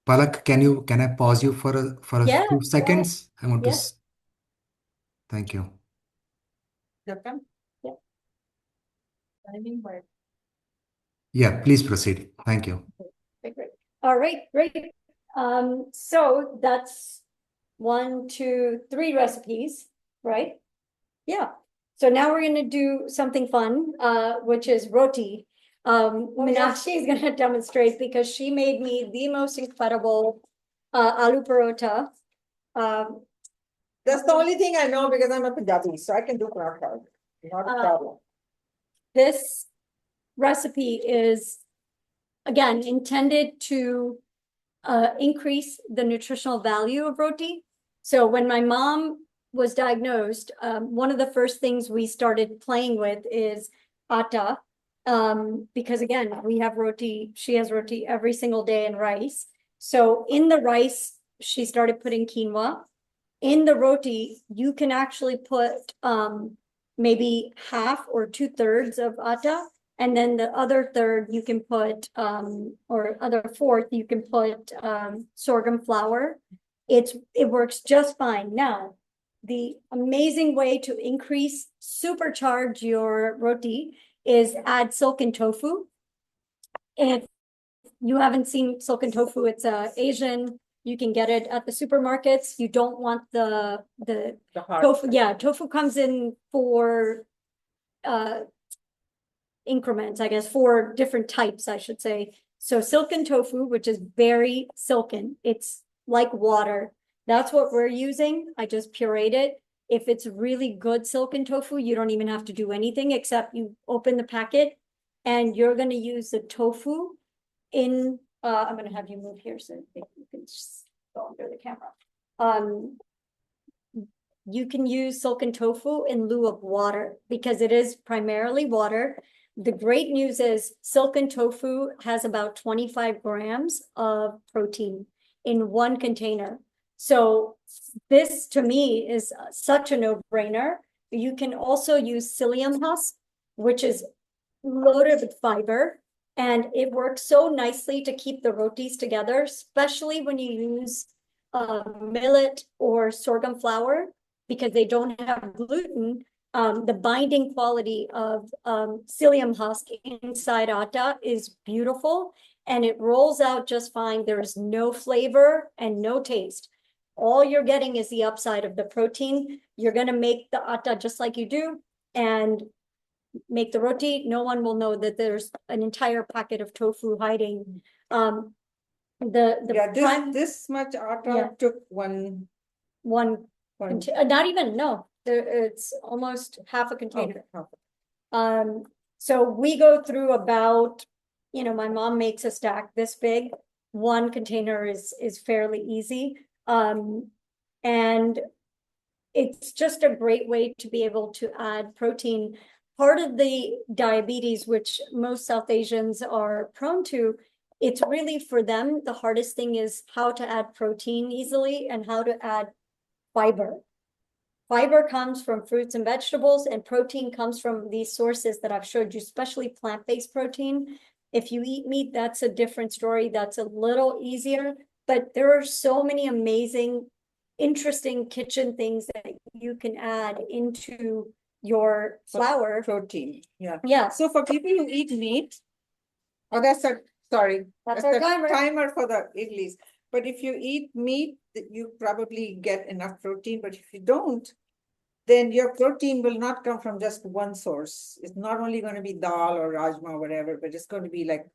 Palak, can I pause you for a Yeah, 2 seconds? I want to. Yeah. Thank you. Japan? Yeah. Timing by. Yeah, please proceed. Thank you. Okay, great. All right, great. So that's 1, 2, 3 recipes, right? Yeah. So now we're gonna do something fun, which is roti. Meenakshi is gonna demonstrate because she made me the most incredible aloo parota. That's the only thing I know because I'm a Punjabi, so I can do paratha. Not a Uh, problem. This recipe is, again, intended to increase the nutritional value of roti. So when my mom was diagnosed, one of the first things we started playing with is atta, because again, we have roti, she has roti every single day and rice. So in the rice, she started putting quinoa. In the roti, you can actually put maybe half or 2/3 of atta, and then the other third you can put or other fourth you can put sorghum flour. It works just fine. Now, the amazing way to increase, supercharge your roti is add silken tofu. If you haven't seen silken tofu, it's Asian. You can get it at the supermarkets. You don't want the The hard tofu. side. Yeah, tofu comes in for increments, I guess, 4 different types, I should say. So silken tofu, which is very silken, it's like water. That's what we're using. I just pureed it. If it's really good silken tofu, you don't even have to do anything except you open the packet and you're going to use the tofu in, I'm going to have you move here so you can just go under the camera. You can use silken tofu in lieu of water because it is primarily water. The great news is silken tofu has about 25 grams of protein in one container. So this to me is such a no-brainer. You can also use psyllium husk, which is loaded with fiber, and it works so nicely to keep the rotis together, especially when you use millet or sorghum flour, because they don't have gluten. The binding quality of psyllium husk inside atta is beautiful, and it rolls out just fine. There's no flavor and no taste. All you're getting is the upside of the protein. You're going to make the atta just like you do and make the roti. No one will know that there's an entire packet of tofu hiding. This much atta Yeah. took one. Not even, no, it's almost half a container. Okay. So we go through about, my mom makes a stack this big. One container is fairly easy. And it's just a great way to be able to add protein. Part of the diabetes, which most South Asians are prone to, it's really for them, the hardest thing is how to add protein easily and how to add fiber. Fiber comes from fruits and vegetables, and protein comes from these sources that I've showed you, especially plant-based protein. If you eat meat, that's a different story. That's a little easier, but there are so many amazing, interesting kitchen things that you can add into your flour. Protein, yeah. Yeah. So for people who eat meat, that's our the timer for the idlis. But if you eat meat, you probably get enough protein. But if you don't, then your protein will not come from just one source. It's not only going to be dal or rajma or whatever, but it's going to be like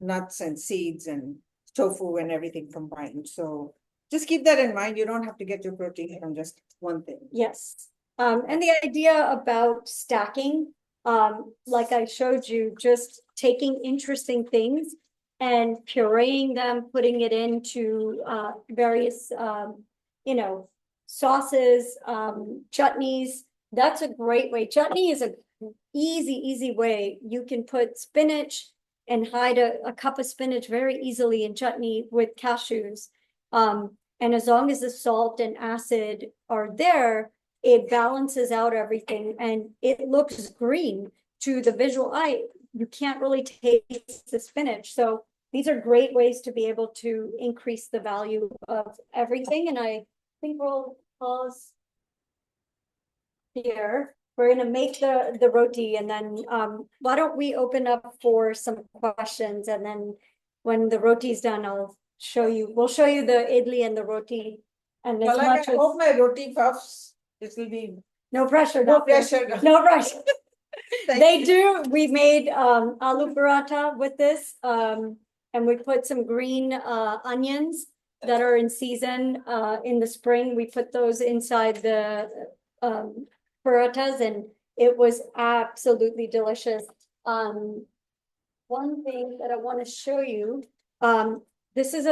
nuts and seeds and tofu and everything combined. So just keep that in mind. You don't have to get your protein from just one thing. Yes. And the idea about stacking, like I showed you, just taking interesting things and pureeing them, putting it into various, sauces, chutneys. That's a great way. Chutney is an easy way. You can put spinach and hide a cup of spinach very easily in chutney with cashews. And as long as the salt and acid are there, it balances out everything and it looks green to the visual eye. You can't really taste the spinach. So these are great ways to be able to increase the value of everything. And I think we'll pause here. We're going to make the roti, and then why don't we open up for some questions, and then when the roti's done, we'll show you the idli and the roti. And as Well, much I as hope my roti puffs, this will be no pressure. no pressure. No pressure. Thank They you. do. We made aloo paratha with this, and we put some green onions that are in season in the spring. We put those inside the parathas, and It was absolutely delicious. One thing that I want to show you, this is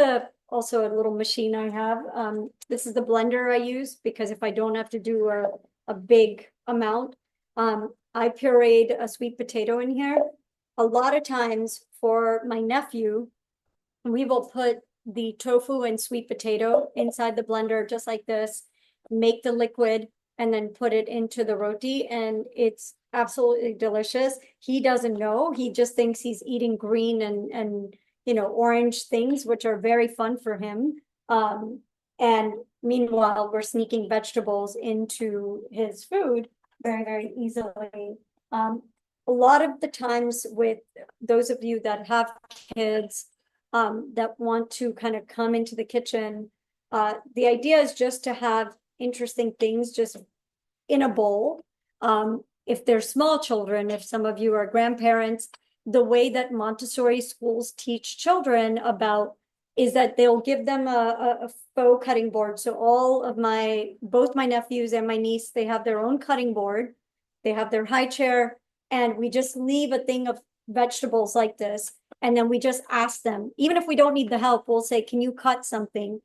also a little machine I have. This is the blender I use because if I don't have to do a big amount, I pureed a sweet potato in here. A lot of times for my nephew, we will put the tofu and sweet potato inside the blender just like this, make the liquid, and then put it into the roti, and it's absolutely delicious. He doesn't know. He just thinks he's eating green and orange things, which are very fun for him. And meanwhile, we're sneaking vegetables into his food very, very easily. A lot of the times with those of you that have kids that want to kind of come into the kitchen, the idea is just to have interesting things just in a bowl. If they're small children, if some of you are grandparents, the way that Montessori schools teach children about is that they'll give them a faux cutting board. So both my nephews and my niece, they have their own cutting board. They have their high chair, and we just leave a thing of vegetables like this. And then we just ask them, even if we don't need the help, we'll say, can you cut something?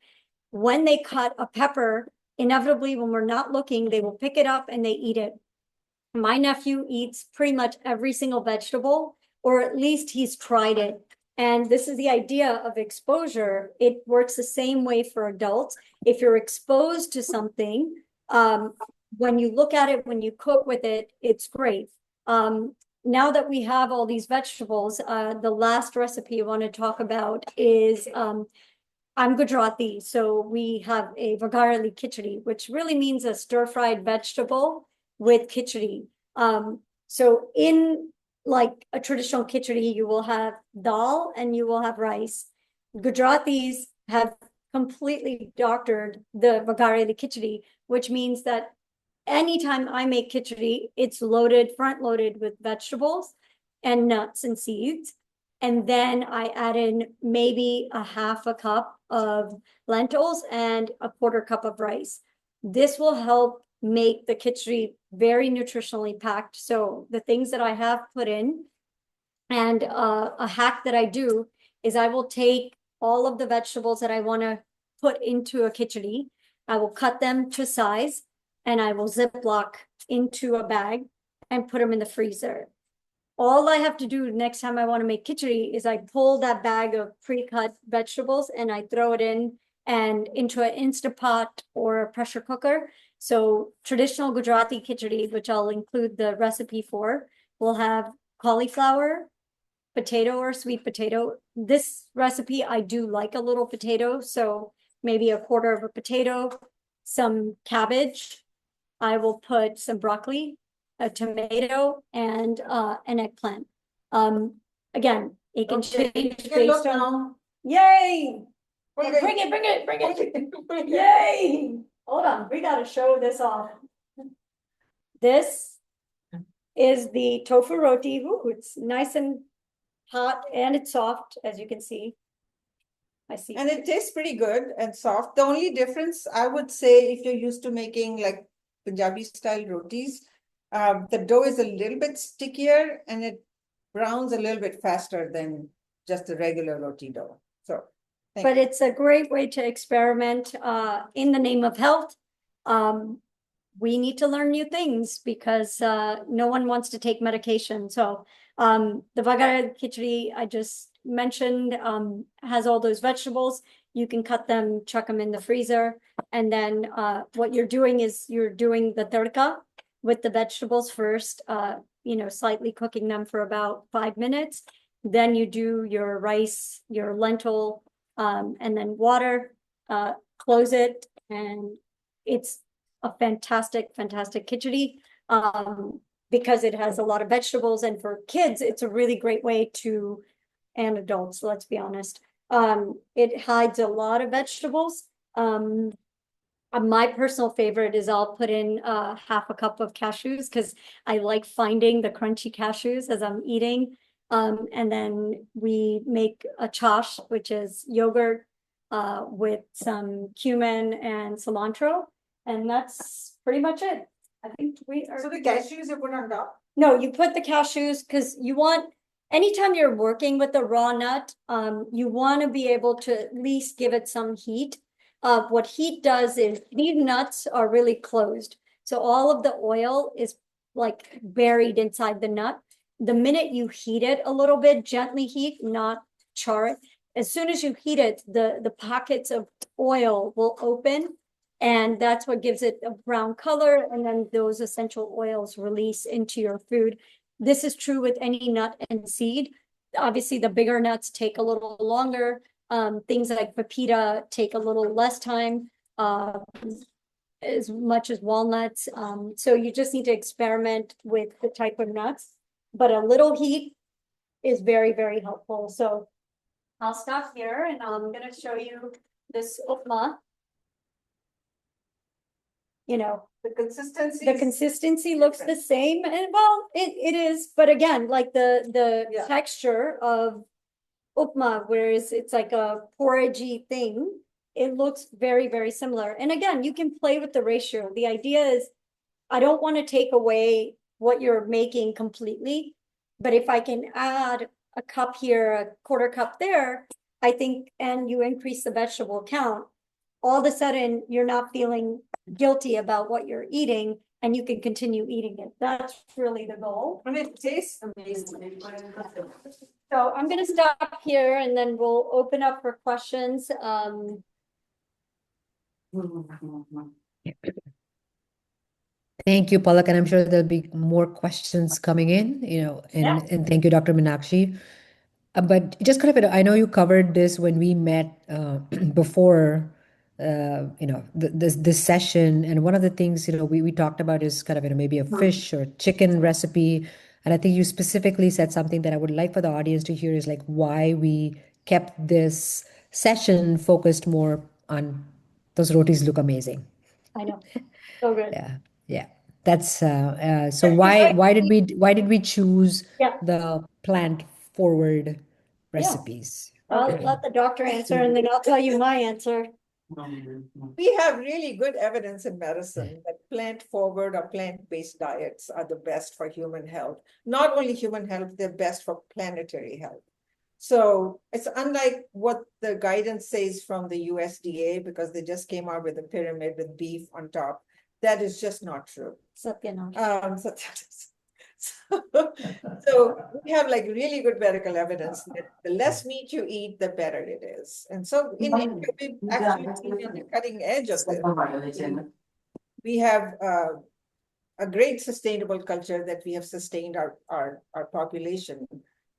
When they cut a pepper, inevitably, when we're not looking, they will pick it up and they eat it. My nephew eats pretty much every single vegetable, or at least he's tried it. And this is the idea of exposure. It works the same way for adults. If you're exposed to something, when you look at it, when you cook with it, it's great. Now that we have all these vegetables, the last recipe I want to talk about is I'm Gujarati, so we have a vagarli khichdi, which really means a stir-fried vegetable with khichdi. So in like a traditional khichdi, you will have dal and you will have rice. Gujaratis have completely doctored the vagarli khichdi, which means that anytime I make khichdi, it's front-loaded with vegetables and nuts and seeds. And then I add in maybe a half a cup of lentils and a quarter cup of rice. This will help make the khichdi very nutritionally packed. So the things that I have put in, and a hack that I do is I will take all of the vegetables that I want to put into a khichdi. I will cut them to size, and I will Ziploc into a bag and put them in the freezer. All I have to do next time I want to make khichdi is I pull that bag of pre-cut vegetables and I throw it in and into an Instapot or a pressure cooker. So traditional Gujarati khichdi, which I'll include the recipe for, will have cauliflower, potato or sweet potato. This recipe, I do like a little potato, so maybe a quarter of a potato, some cabbage. I will put some broccoli, a tomato, and an eggplant. Again, it can change based on. Yay! Bring it! Yay! Hold on, we gotta show this off. This is the tofu roti. Ooh, it's nice and hot and it's soft, as you can see. I see. And it tastes pretty good and soft. The only difference I would say, if you're used to making like Punjabi style rotis, the dough is a little bit stickier and it browns a little bit faster than just the regular roti dough. So, but it's a great way to experiment in the name of health. We need to learn new things because no one wants to take medication. So the vagar khichdi I just mentioned has all those vegetables. You can cut them, chuck them in the freezer. And then what you're doing is you're doing the tadka with the vegetables first, slightly cooking them for about 5 minutes. Then you do your rice, your lentil, and then water, close it. And it's a fantastic, fantastic khichdi because it has a lot of vegetables. And for kids, it's a really great way to, and adults, let's be honest. It hides a lot of vegetables. My personal favorite is I'll put in half a cup of cashews because I like finding the crunchy cashews as I'm eating. And then we make a chash, which is yogurt with some cumin and cilantro. And that's pretty much it. I think we are. So the cashews you put on top? No, you put the cashews because you want, anytime you're working with a raw nut, you want to be able to at least give it some heat. What heat does is these nuts are really closed. So all of the oil is like buried inside the nut. The minute you heat it a little bit, gently heat, not char it. As soon as you heat it, the pockets of oil will open, and that's what gives it a brown color, and then those essential oils release into your food. This is true with any nut and seed. Obviously, the bigger nuts take a little longer. Things like pepita take a little less time, as much as walnuts. So you just need to experiment with the type of nuts, but a little heat is very, very helpful. So I'll stop here and I'm going to show you this upma. You know, the consistency looks the same, and well, it is, but again, like the Yeah. texture of upma, whereas it's like a porridgey thing, it looks very, very similar. And again, you can play with the ratio. The idea is, I don't want to take away what you're making completely, but if I can add a cup here, a quarter cup there, I think, and you increase the vegetable count, all of a sudden you're not feeling guilty about what you're eating, and you can continue eating it. That's really the goal. And it tastes amazing. So I'm going to stop here and then we'll open up for questions. Thank you, Palak, and I'm sure there'll be more questions coming in, and thank you, Dr. Meenakshi. But just kind of, I know you covered this when we met before, this session, and one of the things, we talked about is kind of, maybe a fish or chicken recipe, and I think you specifically said something that I would like for the audience to hear is like why we kept this session focused more on those rotis look amazing. I know. So good. Yeah, yeah. That's so why did we choose Yeah. the plant forward recipes? I'll let the doctor answer and then I'll tell you my answer. We have really good evidence in medicine that plant-forward or plant-based diets are the best for human health. Not only human health, they're best for planetary health. So it's unlike what the guidance says from the USDA, because they just came out with a pyramid with beef on top. That is just not true. So, you know. So we have like really good medical evidence that the less meat you eat, the better it is. And so in India, we've actually been on the cutting edge of this. We have a great sustainable culture that we have sustained our population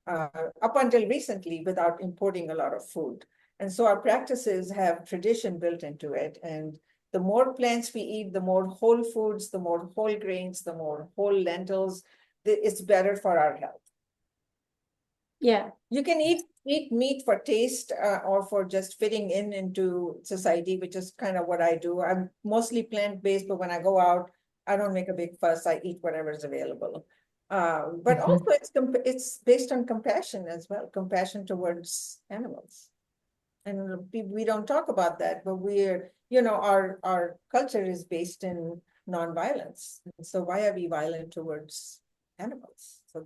up until recently without importing a lot of food. And so our practices have tradition built into it. And the more plants we eat, the more whole foods, the more whole grains, the more whole lentils, it's better for our health. Yeah. You can eat meat for taste or for just fitting into society, which is kind of what I do. I'm mostly plant-based, but when I go out, I don't make a big fuss. I eat whatever is available. But also it's based on compassion as well, compassion towards animals. And we don't talk about that, but our culture is based in nonviolence. So why are we violent towards animals? So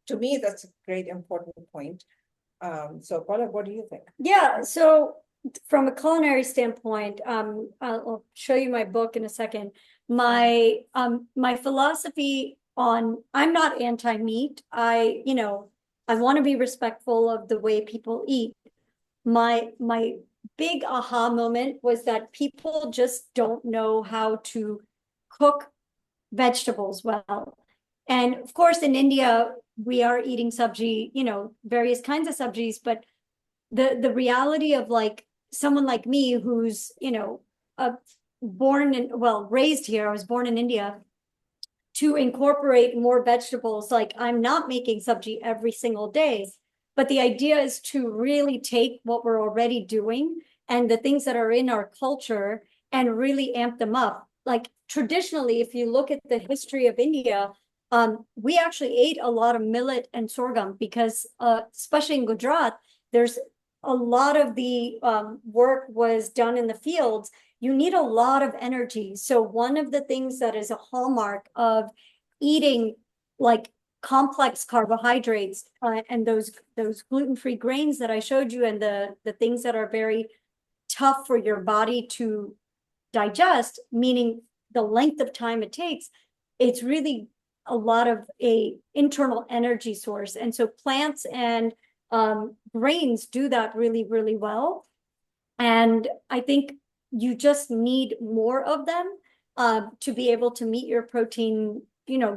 to me, that's a great important point. So Paula, what do you think? Yeah, so from a culinary standpoint, I'll show you my book in a second. My philosophy on, I'm not anti-meat. I want to be respectful of the way people eat. My big aha moment was that people just don't know how to cook vegetables well. And of course, in India, we are eating sabji, various kinds of sabjis, but the reality of like someone like me who's, raised here, I was born in India, to incorporate more vegetables. Like I'm not making sabji every single day, but the idea is to really take what we're already doing and the things that are in our culture and really amp them up. Like traditionally, if you look at the history of India, we actually ate a lot of millet and sorghum because, especially in Gujarat, there's a lot of the work was done in the fields, you need a lot of energy. So one of the things that is a hallmark of eating like complex carbohydrates and those gluten-free grains that I showed you, and the things that are very tough for your body to digest, meaning the length of time it takes, it's really a lot of a internal energy source. And so plants and grains do that really, really well. And I think you just need more of them to be able to meet your protein,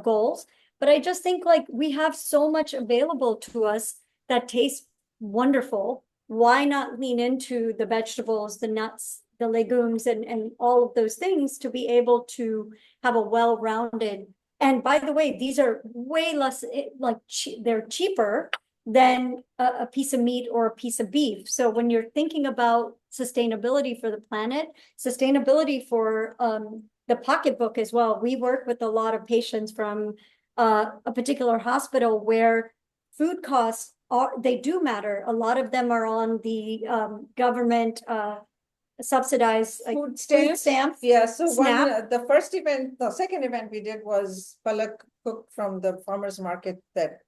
goals. But I just think like we have so much available to us that tastes wonderful. Why not lean into the vegetables, the nuts, the legumes, and all of those things to be able to have a well-rounded. And by the way, these are way less, they're cheaper than a piece of meat or a piece of beef. So when you're thinking about sustainability for the planet, sustainability for the pocketbook as well, we work with a lot of patients from a particular hospital where food costs they do matter. A lot of them are on the government subsidized Food food stamps. stamp. Yeah, so SNAP. the second event we did was Palak cooked from the farmer's market that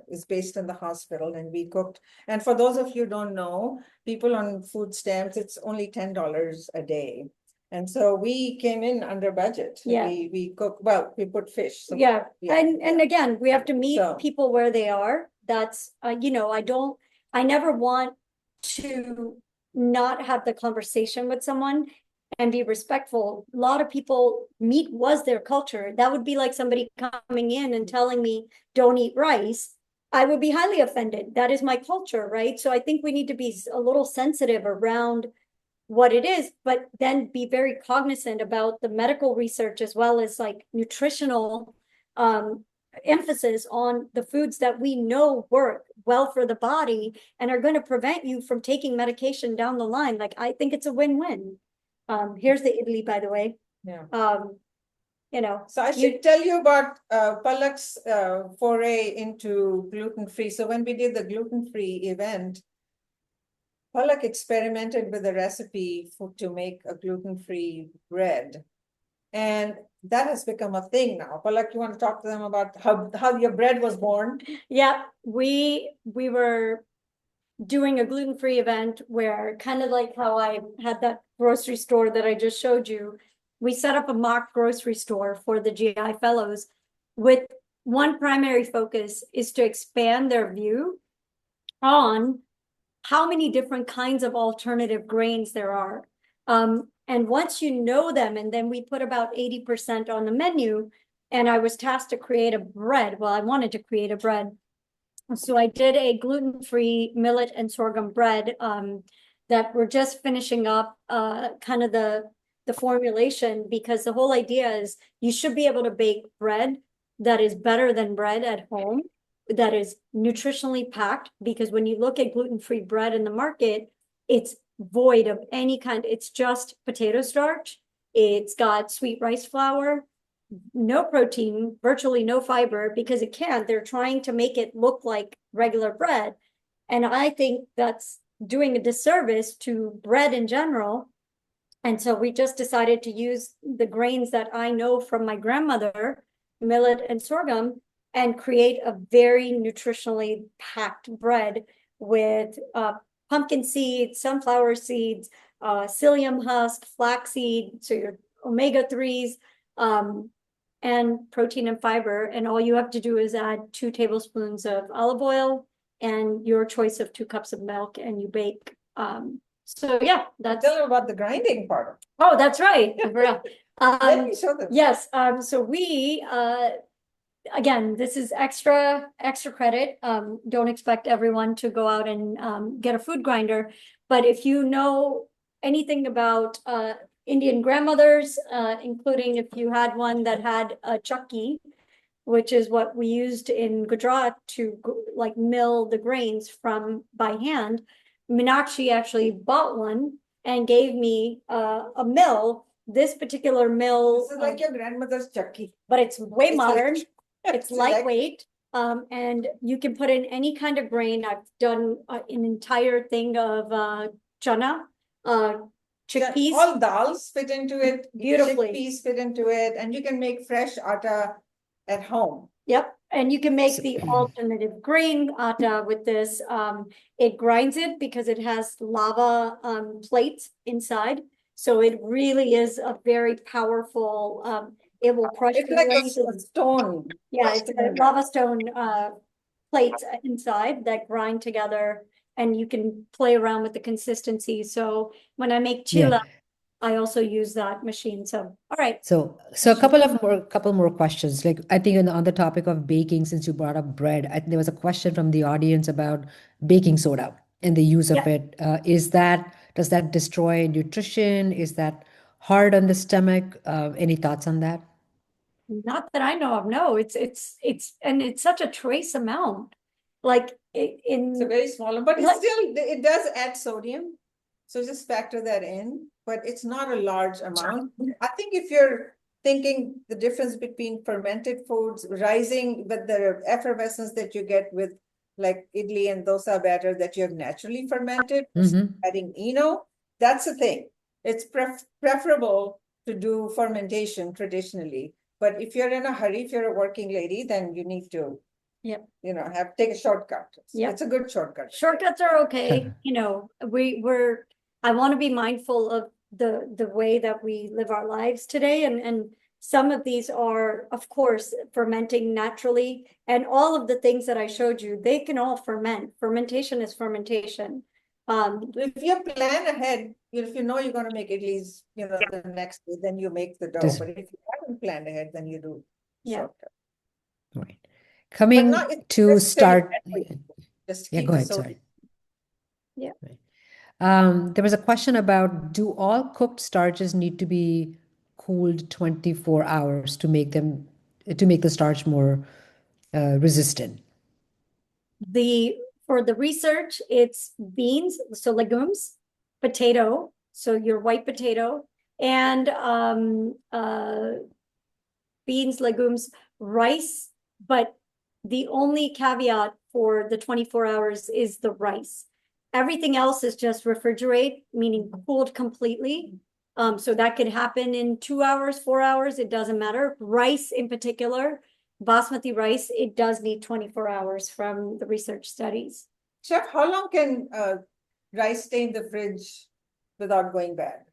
is based in the hospital, and we cooked. And for those of you who don't know, people on food stamps, it's only $10 a day. And so we came in under budget. Yeah. We cook, well, we put fish. So Yeah. yeah, And again, we have to meet So- people where they are. That's I never want to not have the conversation with someone and be respectful. A lot of people, meat was their culture. That would be like somebody coming in and telling me, don't eat rice. I would be highly offended. That is my culture, right? So I think we need to be a little sensitive around what it is, but then be very cognizant about the medical research as well as like nutritional emphasis on the foods that we know work well for the body and are going to prevent you from taking medication down the line. Like, I think it's a win-win. Here's the idli, by the way. Yeah. So I should tell you about Palak's foray into gluten-free. So when we did the gluten-free event, Palak experimented with a recipe to make a gluten-free bread. And that has become a thing now. Palak, you want to talk to them about how your bread was born? Yeah, we were doing a gluten-free event where, kind of like how I had that grocery store that I just showed you, we set up a mock grocery store for the GI fellows with one primary focus is to expand their view on how many different kinds of alternative grains there are. And once you know them, and then we put about 80% on the menu, and I was tasked to create a bread. Well, I wanted to create a bread. So I did a gluten-free millet and sorghum bread that we're just finishing up kind of the formulation, because the whole idea is you should be able to bake bread that is better than bread at home, that is nutritionally packed, because when you look at gluten-free bread in the market, it's void of any kind. It's just potato starch. It's got sweet rice flour, no protein, virtually no fiber, because they're trying to make it look like regular bread. And I think that's doing a disservice to bread in general. And so we just decided to use the grains that I know from my grandmother, millet and sorghum, and create a very nutritionally packed bread with pumpkin seeds, sunflower seeds, psyllium husk, flaxseed, so your omega-3s, and protein and fiber. And all you have to do is add 2 tablespoons of olive oil and your choice of 2 cups of milk, and you bake. So yeah, that's. Tell them about the grinding part. Oh, that's right. Let me show them. Yes. So we, again, this is extra credit. Don't expect everyone to go out and get a food grinder. But if you know anything about Indian grandmothers, including if you had one that had a chakki, which is what we used in Gujarat to like mill the grains from by hand, Meenakshi actually bought one and gave me a mill. This particular mill, This is like your grandmother's chakki. but it's way It's modern. like- It's lightweight. And you can put in any kind of grain. I've done an entire thing of chana, chickpeas. All dals fit into it. Beautifully. Chickpeas fit into it, and you can make fresh atta at home. Yep, and you can make the alternative grain atta with this. It grinds it because it has lava plates inside. So it really is a very powerful, it will crush It's the like grains. a stone. Yeah, it's a lava stone plates inside that grind together, and you can play around with the consistency. So when I make chila, Yeah. I also use that machine. So, all right. So a couple more questions. Like I think on the topic of baking, since you brought up bread, there was a question from the audience about baking soda and the use of Yeah. it. Does that destroy nutrition? Is that hard on the stomach? Any thoughts on that? Not that I know of. No, and it's such a trace amount. Like It's a in, very small one, but Like- it does add sodium. So just factor that in, but it's not a large amount. I think if you're thinking the difference between fermented foods, rising with the effervescence that you get with like idli and dosa batter that you have naturally fermented, adding that's the thing. It's preferable to do fermentation traditionally. But if you're in a hurry, if you're a working lady, then you need to, Yep. take a shortcut. Yep. It's a good shortcut. shortcuts are okay. I want to be mindful of the way that we live our lives today. And some of these are, of course, fermenting naturally. And all of the things that I showed you, they can all ferment. Fermentation is fermentation. If you plan ahead, if you know you're going to make idlis, the next day, then you make the dough. But if you haven't planned ahead, then you do shortcut. Right. Coming not- it's to necessarily start. bad for you. Just Yeah, keep go the ahead. soda. Sorry. Yeah. Right. There was a question about, do all cooked starches need to be cooled 24 hours to make the starch more resistant? For the research, it's beans, so legumes, potato, so your white potato, and beans, legumes, rice. But the only caveat for the 24 hours is the rice. Everything else is just refrigerate, meaning cooled completely. So that could happen in 2 hours, 4 hours, it doesn't matter. Rice in particular, basmati rice, it does need 24 hours from the research studies. Chef, how long can rice stay in the fridge without going bad?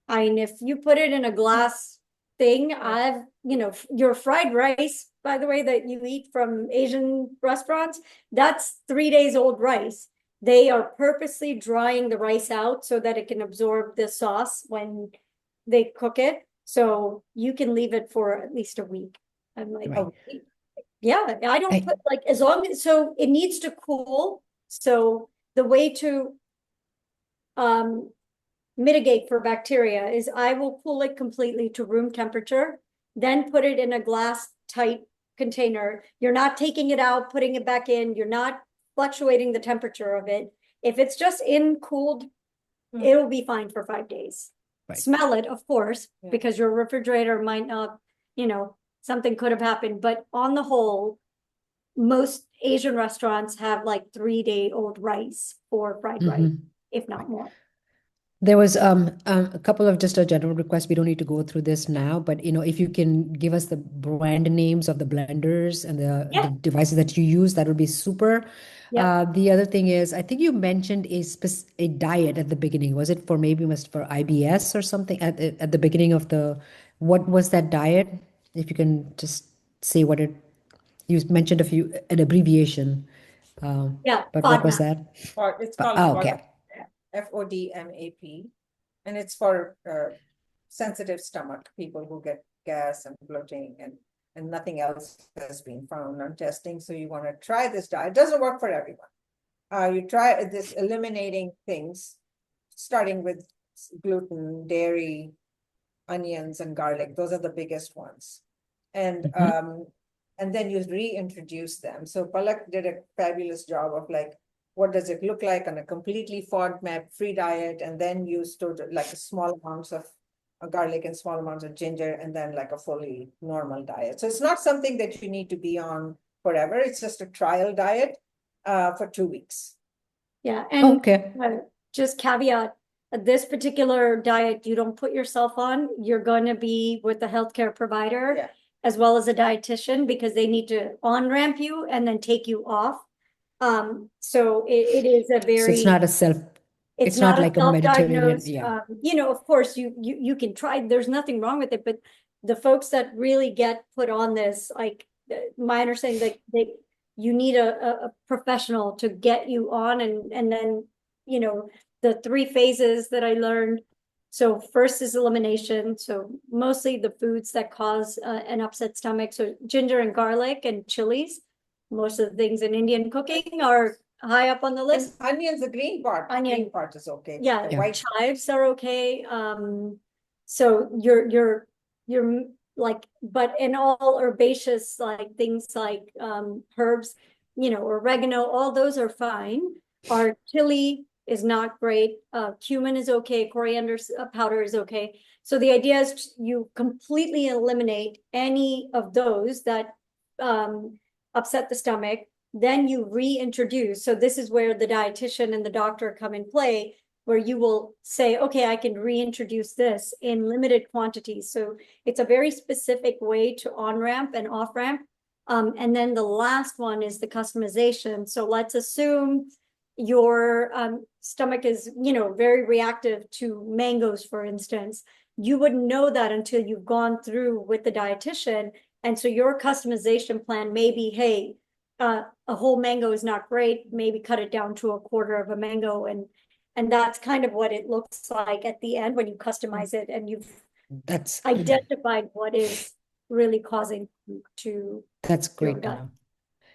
And if you put it in a glass thing, your fried rice, by the way, that you eat from Asian restaurants, that's 3 days old rice. They are purposely drying the rice out so that it can absorb the sauce when they cook it. So you can leave it for at least a week. I'm like, Right. yeah, I don't put as long as, so it needs to cool. So the way to mitigate for bacteria is I will cool it completely to room temperature, then put it in a glass tight container. You're not taking it out, putting it back in. You're not fluctuating the temperature of it. If it's just in cooled, it'll be fine for 5 days. Right. Smell it, of course, because your refrigerator might not, something could have happened. But on the whole, most Asian restaurants have like 3-day-old rice for fried rice, if not more. There was a couple of just a general requests. We don't need to go through this now, but if you can give us the brand names of the blenders and the devices that you use, that would be super. Yeah. The other thing is, I think you mentioned a diet at the beginning. Was it for IBS or something at the beginning of what was that diet? If you can just say you mentioned an abbreviation. But what was that? It's called okay. FODMAP, and it's for sensitive stomach, people who get gas and bloating and nothing else has been found on testing. So you want to try this diet. It doesn't work for everyone. You try this eliminating things, starting with gluten, dairy, onions, and garlic. Those are the biggest ones. And then you reintroduce them. So Palak did a fabulous job of what does it look like on a completely FODMAP-free diet, and then you stored small amounts of garlic and small amounts of ginger, and then a fully normal diet. So it's not something that you need to be on forever. It's just a trial diet for 2 weeks. Yeah, and Okay. just caveat, this particular diet you don't put yourself on, you're going to be with a healthcare provider Yeah. as well as a dietitian because they need to on-ramp you and then take you off. So it is a So very, it's not a it's not a like a Mediterranean, self-diagnosed, yeah. you know, of course you can try, there's nothing wrong with it, but the folks that really get put on this, like my understanding, that you need a professional to get you on, and then, you know, the 3 phases that I learned. So first is elimination. So mostly the foods that cause an upset stomach. So ginger and garlic and chilies. Most of the things in Indian cooking are high up on the list. And onions, the green part, green part is okay. Yeah, The white chives are okay. So you're like, but in all herbaceous, like things like herbs, you know, oregano, all those are fine. Our chili is not great. Cumin is okay. Coriander powder is okay. So the idea is you completely eliminate any of those that upset the stomach. Then you reintroduce. So this is where the dietitian and the doctor come in play, where you will say, okay, I can reintroduce this in limited quantities. So it's a very specific way to on-ramp and off-ramp. And then the last one is the customization. So let's assume your stomach is, you know, very reactive to mangoes, for instance. You wouldn't know that until you've gone through with the dietitian. And so your customization plan may be, hey, a whole mango is not great, maybe cut it down to a quarter of a mango, and that's kind of what it looks like at the end when you customize it and you've identified what is really causing to. That's great to know.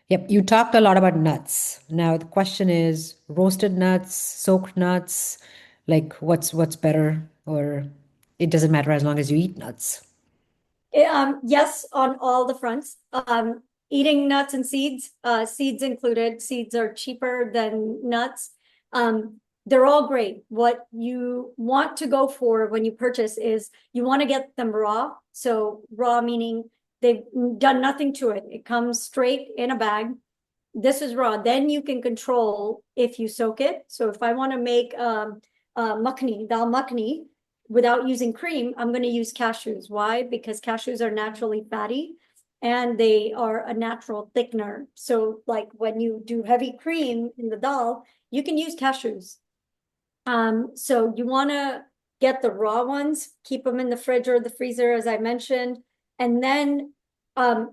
Yep, you talked a lot about nuts. Now the question is roasted nuts, soaked nuts, like what's better, or it doesn't matter as long as you eat nuts. Yes, on all the fronts. Eating nuts and seeds, seeds included. Seeds are cheaper than nuts. They're all great. What you want to go for when you purchase is you want to get them raw. So raw meaning they've done nothing to it. It comes straight in a bag. This is raw. Then you can control if you soak it. So if I want to make makhni, dal makhni, without using cream, I'm going to use cashews. Why? Because cashews are naturally fatty and they are a natural thickener. So like when you do heavy cream in the dal, you can use cashews. So you want to get the raw ones, keep them in the fridge or the freezer, as I mentioned. And then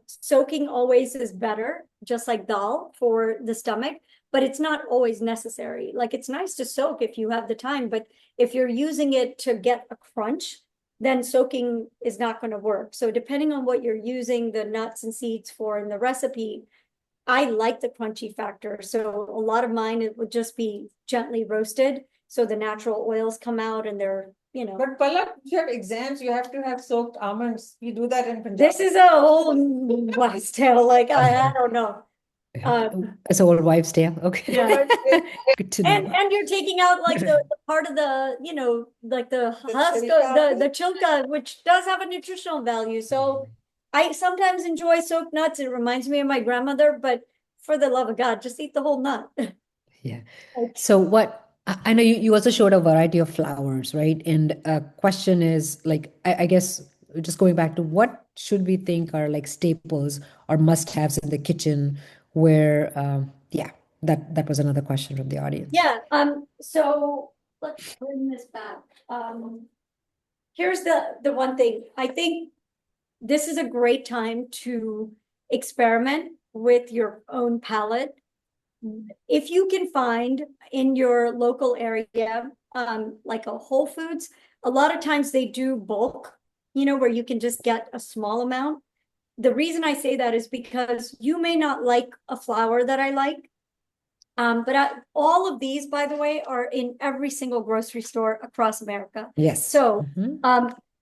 soaking always is better, just like dal for the stomach, but it's not always necessary. Like it's nice to soak if you have the time, but if you're using it to get a crunch, then soaking is not going to work. So depending on what you're using the nuts and seeds for in the recipe, I like the crunchy factor. So a lot of mine, it would just be gently roasted. So the natural oils come out and they're, you know. But Palak, if you have exams, you have to have soaked almonds. You do that in Punjab. This is a whole wife's tale. Like, I don't know. It's a old wives' tale. Okay. Yeah. Good to know. And you're taking out like the part of the, you know, like the husk, the chilka, which does have a nutritional value. So I sometimes enjoy soaked nuts. It reminds me of my grandmother, but for the love of God, just eat the whole nut. Yeah. So what, I know you also showed a variety of flours, right? And a question is like, I guess just going back to what should we think are like staples or must-haves in the kitchen where, yeah, that was another question from the audience. Yeah. So let's bring this back. Here's the one thing. I think this is a great time to experiment with your own palate. If you can find in your local area, like a Whole Foods, a lot of times they do bulk, you know, where you can just get a small amount. The reason I say that is because you may not like a flour that I like. But all of these, by the way, are in every single grocery store across America. Yes. So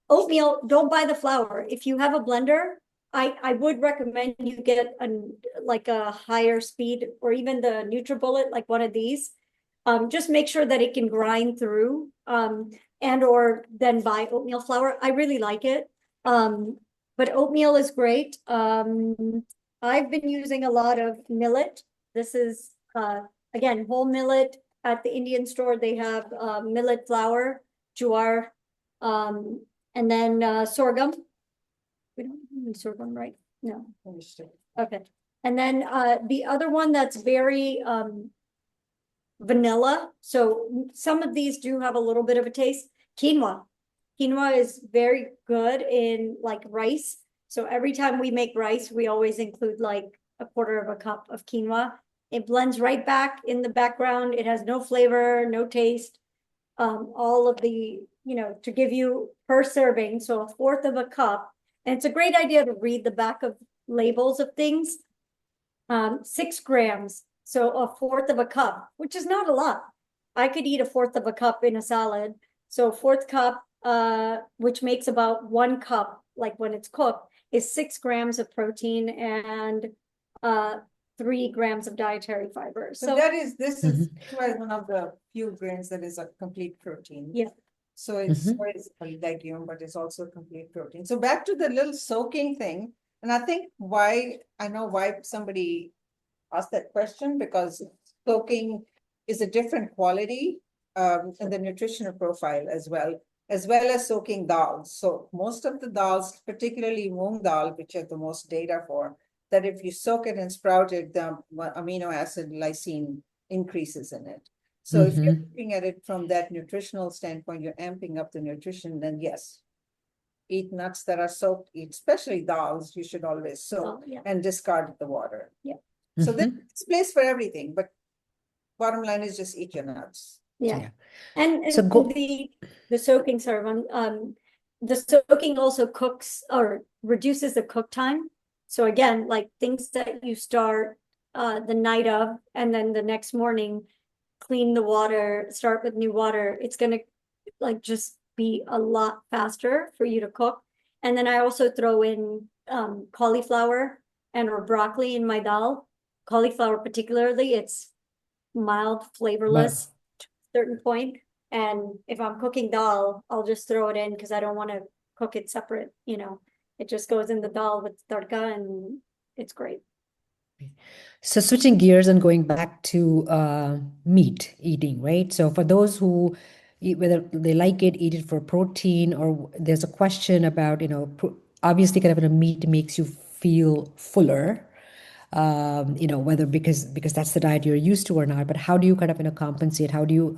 oatmeal, don't buy the flour. If you have a blender, I would recommend you get like a higher speed or even the NutriBullet, like one of these. Just make sure that it can grind through and or then buy oatmeal flour. I really like it. But oatmeal is great. I've been using a lot of millet. This is, again, whole millet. At the Indian store, they have millet flour, jowar, and then sorghum. We don't have any sorghum, right? No. Okay. And then the other one that's very vanilla. So some of these do have a little bit of a taste. Quinoa. Quinoa is very good in like rice. So every time we make rice, we always include like a quarter of a cup of quinoa. It blends right back in the background. It has no flavor, no taste. All of the, to give you per serving, so a fourth of a cup. And it's a great idea to read the back of labels of things. 6 grams, so a fourth of a cup, which is not a lot. I could eat a fourth of a cup in a salad. So a fourth cup, which makes about 1 cup, like when it's cooked, is 6 grams of protein and 3 grams of dietary fiber. So this is one of the few grains that is a complete protein. Yeah. So it's a legume, but it's also complete protein. So back to the little soaking thing. And I think I know why somebody asked that question, because soaking is a different quality in the nutritional profile as well as soaking dals. So most of the dals, particularly moong dal, which have the most data for, that if you soak it and sprout it, the amino acid lysine increases in it. So if you're looking at it from that nutritional standpoint, you're amping up the nutrition, then yes, eat nuts that are soaked, especially dals, you should always soak and discard the water. Yeah. So there's place for everything, but bottom line is just eat your nuts. Yeah. And So the soaking, sorry, the soaking also cooks or reduces the cook time. So again, like things that you start the night of, and then the next morning, clean the water, start with new water. It's going to like just be a lot faster for you to cook. And then I also throw in cauliflower and or broccoli in my dal. Cauliflower particularly, it's mild, flavorless to a certain point. And if I'm cooking dal, I'll just throw it in because I don't want to cook it separate. It just goes in the dal with tadka and it's great. So switching gears and going back to meat eating, right? So for those who eat, whether they like it, eat it for protein, or there's a question about, obviously kind of a meat makes you feel fuller, whether because that's the diet you're used to or not, but how do you kind of, compensate? How do you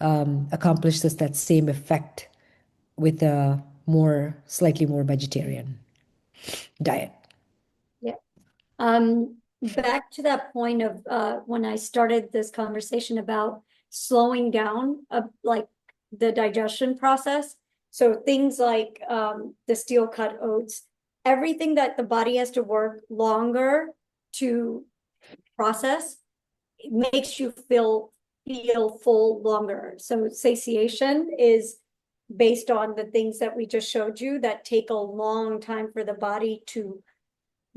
accomplish that same effect with a slightly more vegetarian diet? Yeah. Back to that point of when I started this conversation about slowing down like the digestion process. So things like the steel cut oats, everything that the body has to work longer to process, it makes you feel full longer. So satiation is based on the things that we just showed you that take a long time for the body to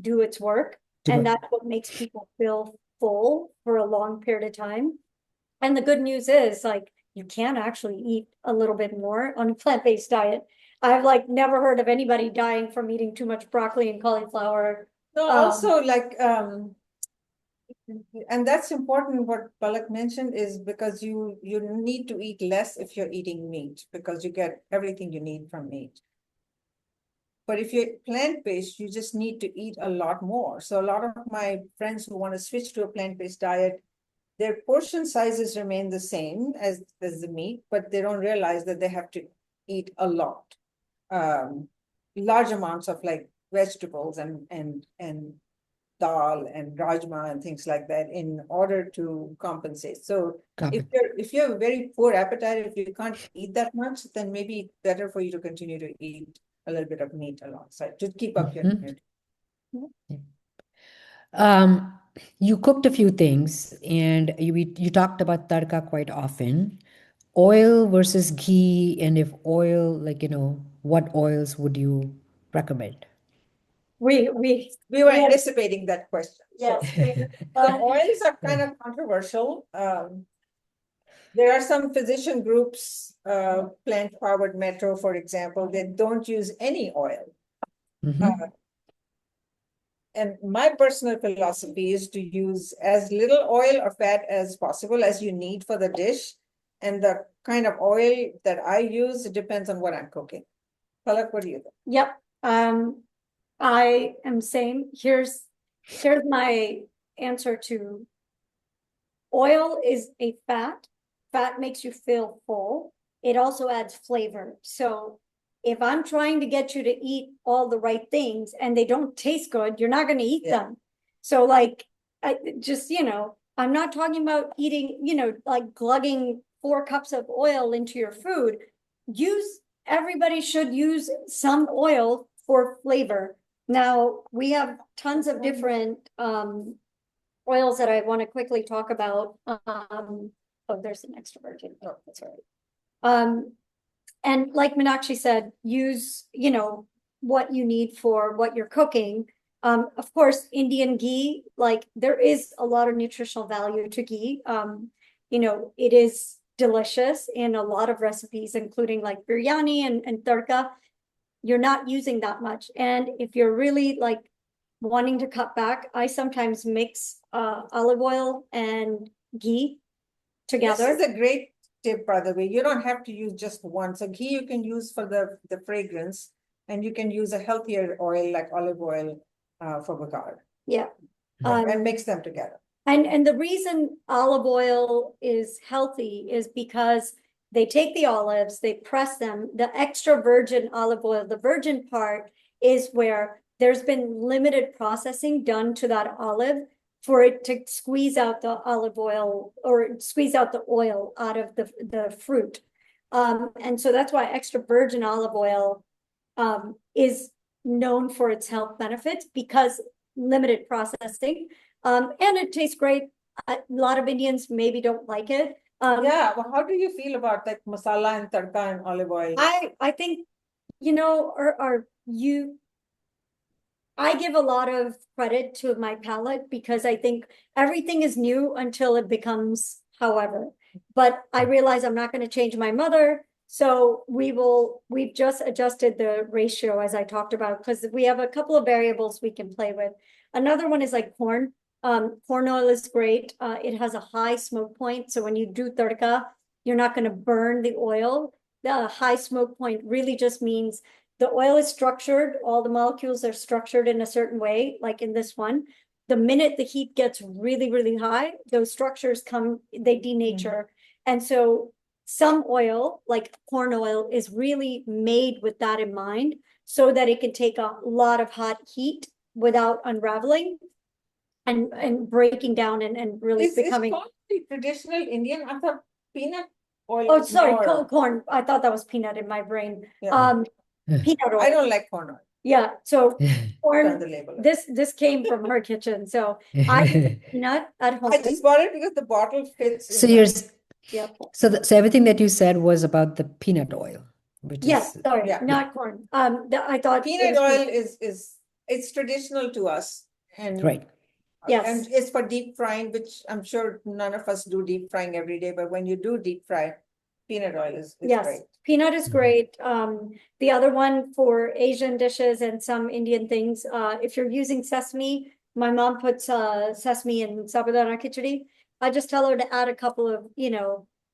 do its work. And that's what makes people feel full for a long period of time. And the good news is, like, you can actually eat a little bit more on a plant-based diet. I've never heard of anybody dying from eating too much broccoli and cauliflower. No, also and that's important. What Palak mentioned is because you need to eat less if you're eating meat, because you get everything you need from meat. But if you're plant-based, you just need to eat a lot more. So a lot of my friends who want to switch to a plant-based diet, their portion sizes remain the same as the meat, but they don't realize that they have to eat a lot, large amounts of vegetables and dal and rajma and things like that in order to compensate. So if you have a very poor appetite, if you can't eat that much, then maybe it's better for you to continue to eat a little bit of meat alongside to keep up your nutrition. You cooked a few things, and you talked about tadka quite often. Oil versus ghee, and if oil, what oils would you recommend? We were anticipating that question. Yes. So oils are kind of controversial. There are some physician groups, Plant Powered Metro, for example, that don't use any oil. and my personal philosophy is to use as little oil or fat as possible as you need for the dish. And the kind of oil that I use, it depends on what I'm cooking. Palak, what do you think? Yep. I am same. Here's my answer to oil is a fat. Fat makes you feel full. It also adds flavor. So if I'm trying to get you to eat all the right things and they don't taste good, you're not going to eat Yeah. them. So like, I just, I'm not talking about eating, like glugging 4 cups of oil into your food. Everybody should use some oil for flavor. Now, we have tons of different oils that I want to quickly talk about. Oh, there's an extra virgin. Oh, that's all right. And like Meenakshi said, use, what you need for what you're cooking. Of course, Indian ghee, like there is a lot of nutritional value to ghee. It is delicious in a lot of recipes, including like biryani and tadka. You're not using that much. And if you're really like wanting to cut back, I sometimes mix olive oil and ghee together. This is a great tip, by the way. You don't have to use just one. So ghee you can use for the fragrance, and you can use a healthier oil like olive oil for bagad. Yeah. And mix them together. And the reason olive oil is healthy is because they take the olives, they press them, the extra virgin olive oil, the virgin part is where there's been limited processing done to that olive for it to squeeze out the olive oil or squeeze out the oil out of the fruit. And so that's why extra virgin olive oil is known for its health benefits because limited processing. And it tastes great. A lot of Indians maybe don't like it. Yeah, well, how do you feel about that masala and tadka and olive oil? I think, I give a lot of credit to my palate because I think everything is new until it becomes however. But I realize I'm not going to change my mother. So we've just adjusted the ratio as I talked about, because we have a couple of variables we can play with. Another one is like corn. Corn oil is great. It has a high smoke point. So when you do tadka, you're not going to burn the oil. The high smoke point really just means the oil is structured. All the molecules are structured in a certain way, like in this one. The minute the heat gets really, really high, those structures they denature. And so some oil, like corn oil, is really made with that in mind so that it can take a lot of hot heat without unraveling and breaking down and really becoming. Is corn the traditional Indian? I thought peanut oil. Oh, sorry, more. corn. I thought that was peanut in my brain. Yeah. Peanut oil. I don't like corn oil. Yeah, so On the corn. label. This came from her kitchen, so I use peanut at home. I just bought it because the bottle fits. So in you're, my- Yep. so everything that you said was about the peanut oil, which Yes, is sorry, Yeah. not corn. I thought Peanut oil is it's traditional to us, and right. Yes. and it's for deep frying, which I'm sure none of us do deep frying every day. But when you do deep fry, peanut oil is Yes, great. peanut is great. The other one for Asian dishes and some Indian things, if you're using sesame, my mom puts sesame in sabudana khichdi. I just tell her to add a couple of,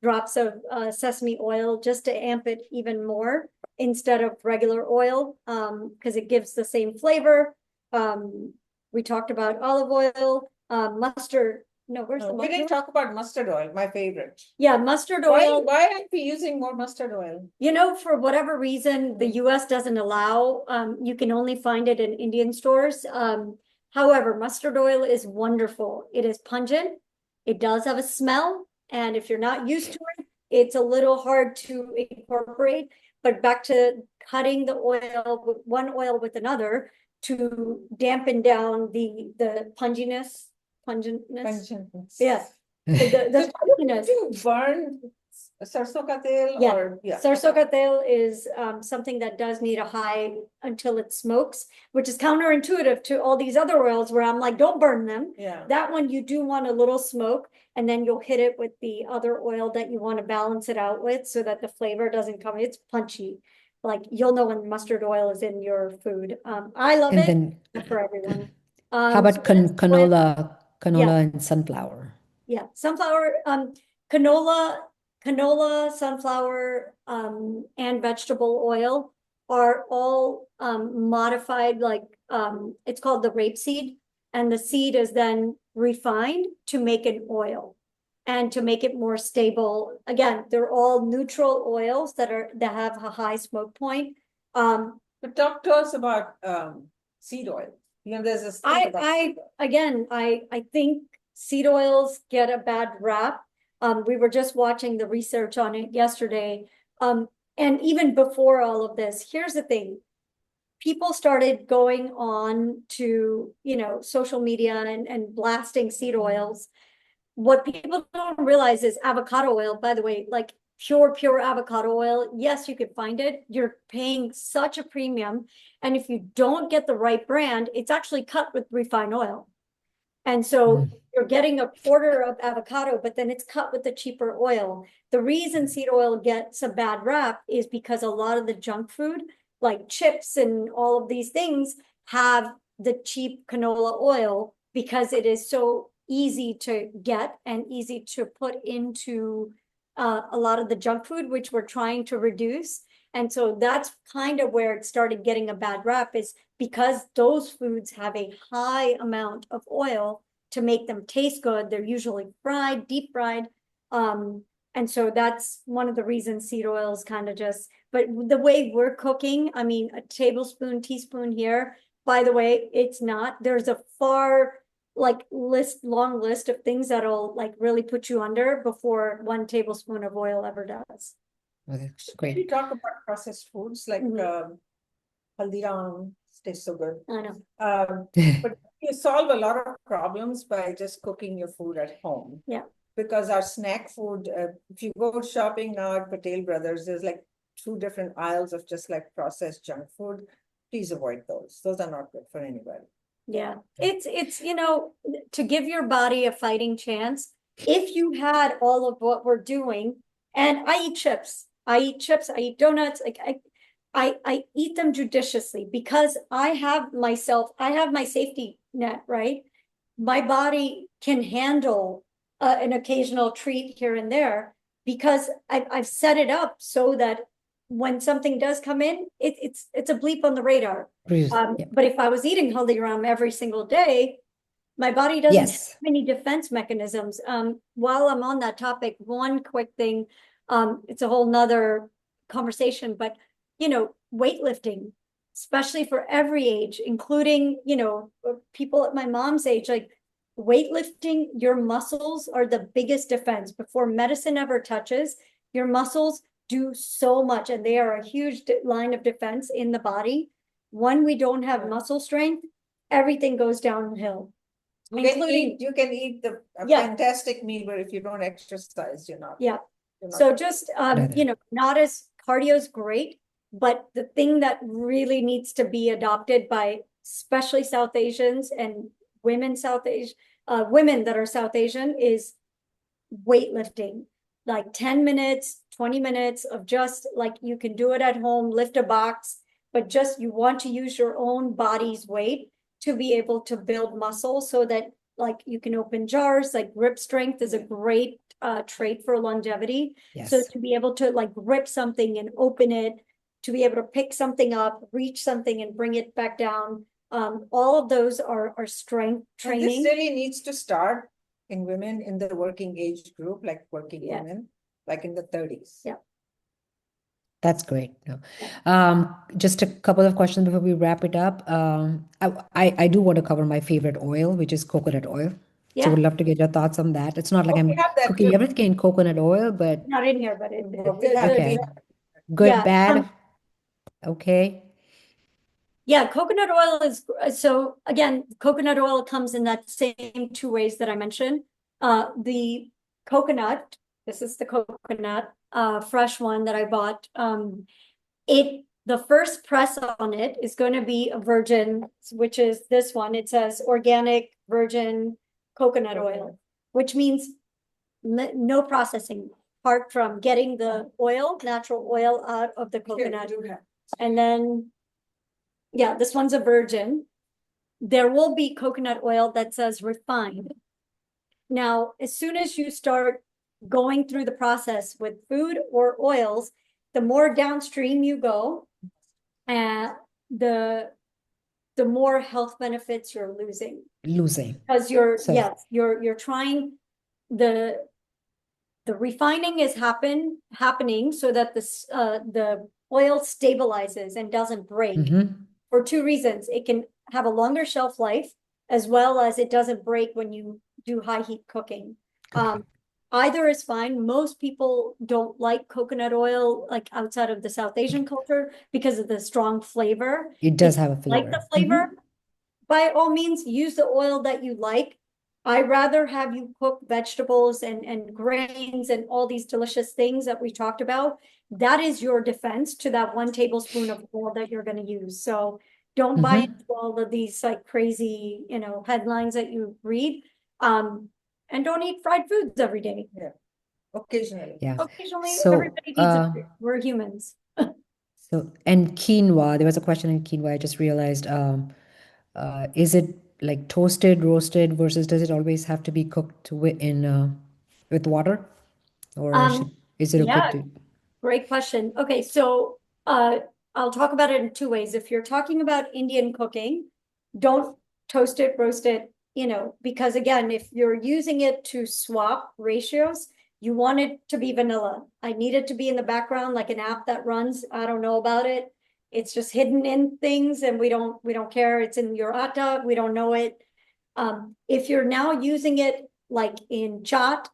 drops of sesame oil just to amp it even more instead of regular oil, because it gives the same flavor. We talked about olive oil, mustard. No, where's the We mustard? didn't talk about mustard oil, my favorite. Yeah, mustard oil. Why aren't we using more mustard oil? For whatever reason, the US doesn't allow, you can only find it in Indian stores. However, mustard oil is wonderful. It is pungent. It does have a smell. And if you're not used to it, it's a little hard to incorporate. But back to cutting the oil with one oil with another to dampen down the pungentness. Yeah. The punginess. Do you burn sarson ka tel Yeah. or Sarson ka tel is something that does need a high until it smokes, which is counterintuitive to all these other oils where I'm like, don't burn them. Yeah. That one you do want a little smoke, and then you'll hit it with the other oil that you want to balance it out with so that the flavor doesn't come. It's punchy. Like you'll know when mustard oil is in your food. I love And it. then Not for everyone. How about So that's oil. canola, Yeah. canola and sunflower? Yeah, sunflower, canola, sunflower, and vegetable oil are all modified, like it's called the rapeseed, and the seed is then refined to make an oil and to make it more stable. Again, they're all neutral oils that have a high smoke point. But talk to us about seed oil. You know, there's this thing about I think seed oils get a bad rap. We were just watching the research on it yesterday. And even before all of this, here's the thing. People started going on to, social media and blasting seed oils. What people don't realize is avocado oil, by the way, like pure avocado oil. Yes, you could find it. You're paying such a premium. And if you don't get the right brand, it's actually cut with refined oil. And so you're getting a quarter of avocado, but then it's cut with the cheaper oil. The reason seed oil gets a bad rap is because a lot of the junk food, like chips and all of these things, have the cheap canola oil because it is so easy to get and easy to put into a lot of the junk food, which we're trying to reduce. And so that's kind of where it started getting a bad rap, is because those foods have a high amount of oil to make them taste good. They're usually fried, deep fried. And so that's one of the reasons seed oils kind of but the way we're cooking, I mean, a tablespoon, teaspoon here, by the way, it's not, there's a long list of things that'll really put you under before 1 tablespoon of oil ever does. That's We great. talk about processed foods like haldiram tastes so good. I know. But you solve a lot of problems by just cooking your food at home. Yeah. Because our snack food, if you go shopping now at Patel Brothers, there's 2 different aisles of just processed junk food. Please avoid those. Those are not good for anybody. Yeah, it's to give your body a fighting chance. If you had all of what we're doing, and I eat chips, I eat donuts, I eat them judiciously because I have my safety net, right? My body can handle an occasional treat here and there because I've set it up so that when something does come in, it's a bleep on the radar. Yeah. But if I was eating haldiram every single day, my body doesn't have many defense mechanisms. While I'm on that topic, one quick thing, it's a whole nother conversation, but weightlifting, especially for every age, including, people at my mom's age, weightlifting, your muscles are the biggest defense. Before medicine ever touches, your muscles do so much, and they are a huge line of defense in the body. When we don't have muscle strength, everything goes downhill. You can eat the fantastic meal, but if you don't exercise, you're not. Yeah. So just not as cardio is great, but the thing that really needs to be adopted by especially South Asians and women that are South Asian is weightlifting. 10 minutes, 20 minutes of just you can do it at home, lift a box, but just you want to use your own body's weight to be able to build muscle so that you can open jars. Grip strength is a great trait for longevity. Yes. So to be able to grip something and open it, to be able to pick something up, reach something and bring it back down. All of those are strength training. And this really needs to start in women in the working age group, working women, in the 30s. Yeah. That's great. Just a couple of questions before we wrap it up. I do want to cover my favorite oil, which is coconut oil. Yeah. So would love to get your thoughts on that. It's not like we I'm have that cooking here. everything in coconut oil, but Not in here, but okay. Good, Yeah, bad. Okay. Yeah, coconut oil is, so again, coconut oil comes in that same 2 ways that I mentioned. The coconut, this is the coconut, fresh one that I bought. The first press on it is going to be a virgin, which is this one. It says organic virgin coconut oil, which means no processing apart from getting the oil, natural oil out of the coconut. And then, yeah, this one's a virgin. there will be coconut oil that says refined. Now, as soon as you start going through the process with food or oils, the more downstream you go, and the more health benefits you're losing. Because So, you're trying the refining is happening so that the oil stabilizes and doesn't break for two reasons. It can have a longer shelf life, as well as it doesn't break when you do high heat cooking. Either is fine. Most people don't like coconut oil, like outside of the South Asian culture, because of the strong flavor. it does If you have a like the flavor. flavor, by all means, use the oil that you like. I rather have you cook vegetables and grains and all these delicious things that we talked about. That is your defense to that 1 tablespoon of oil that you're going to use. So don't buy into all of these like crazy, headlines that you read. And don't eat fried foods every day. Yeah. Occasionally. Yeah. Occasionally, So, everybody needs it. We're humans. and quinoa, there was a question in quinoa, I just realized, is it like toasted, roasted, versus does it always have to be cooked with water? Or is it Yeah, okay to? great question. Okay, so I'll talk about it in two ways. If you're talking about Indian cooking, don't toast it, roast it, because again, if you're using it to swap ratios, you want it to be vanilla. I need it to be in the background like an app that runs. I don't know about it. It's just hidden in things and we don't care. It's in your atta, we don't know it. If you're now using it like in chaat,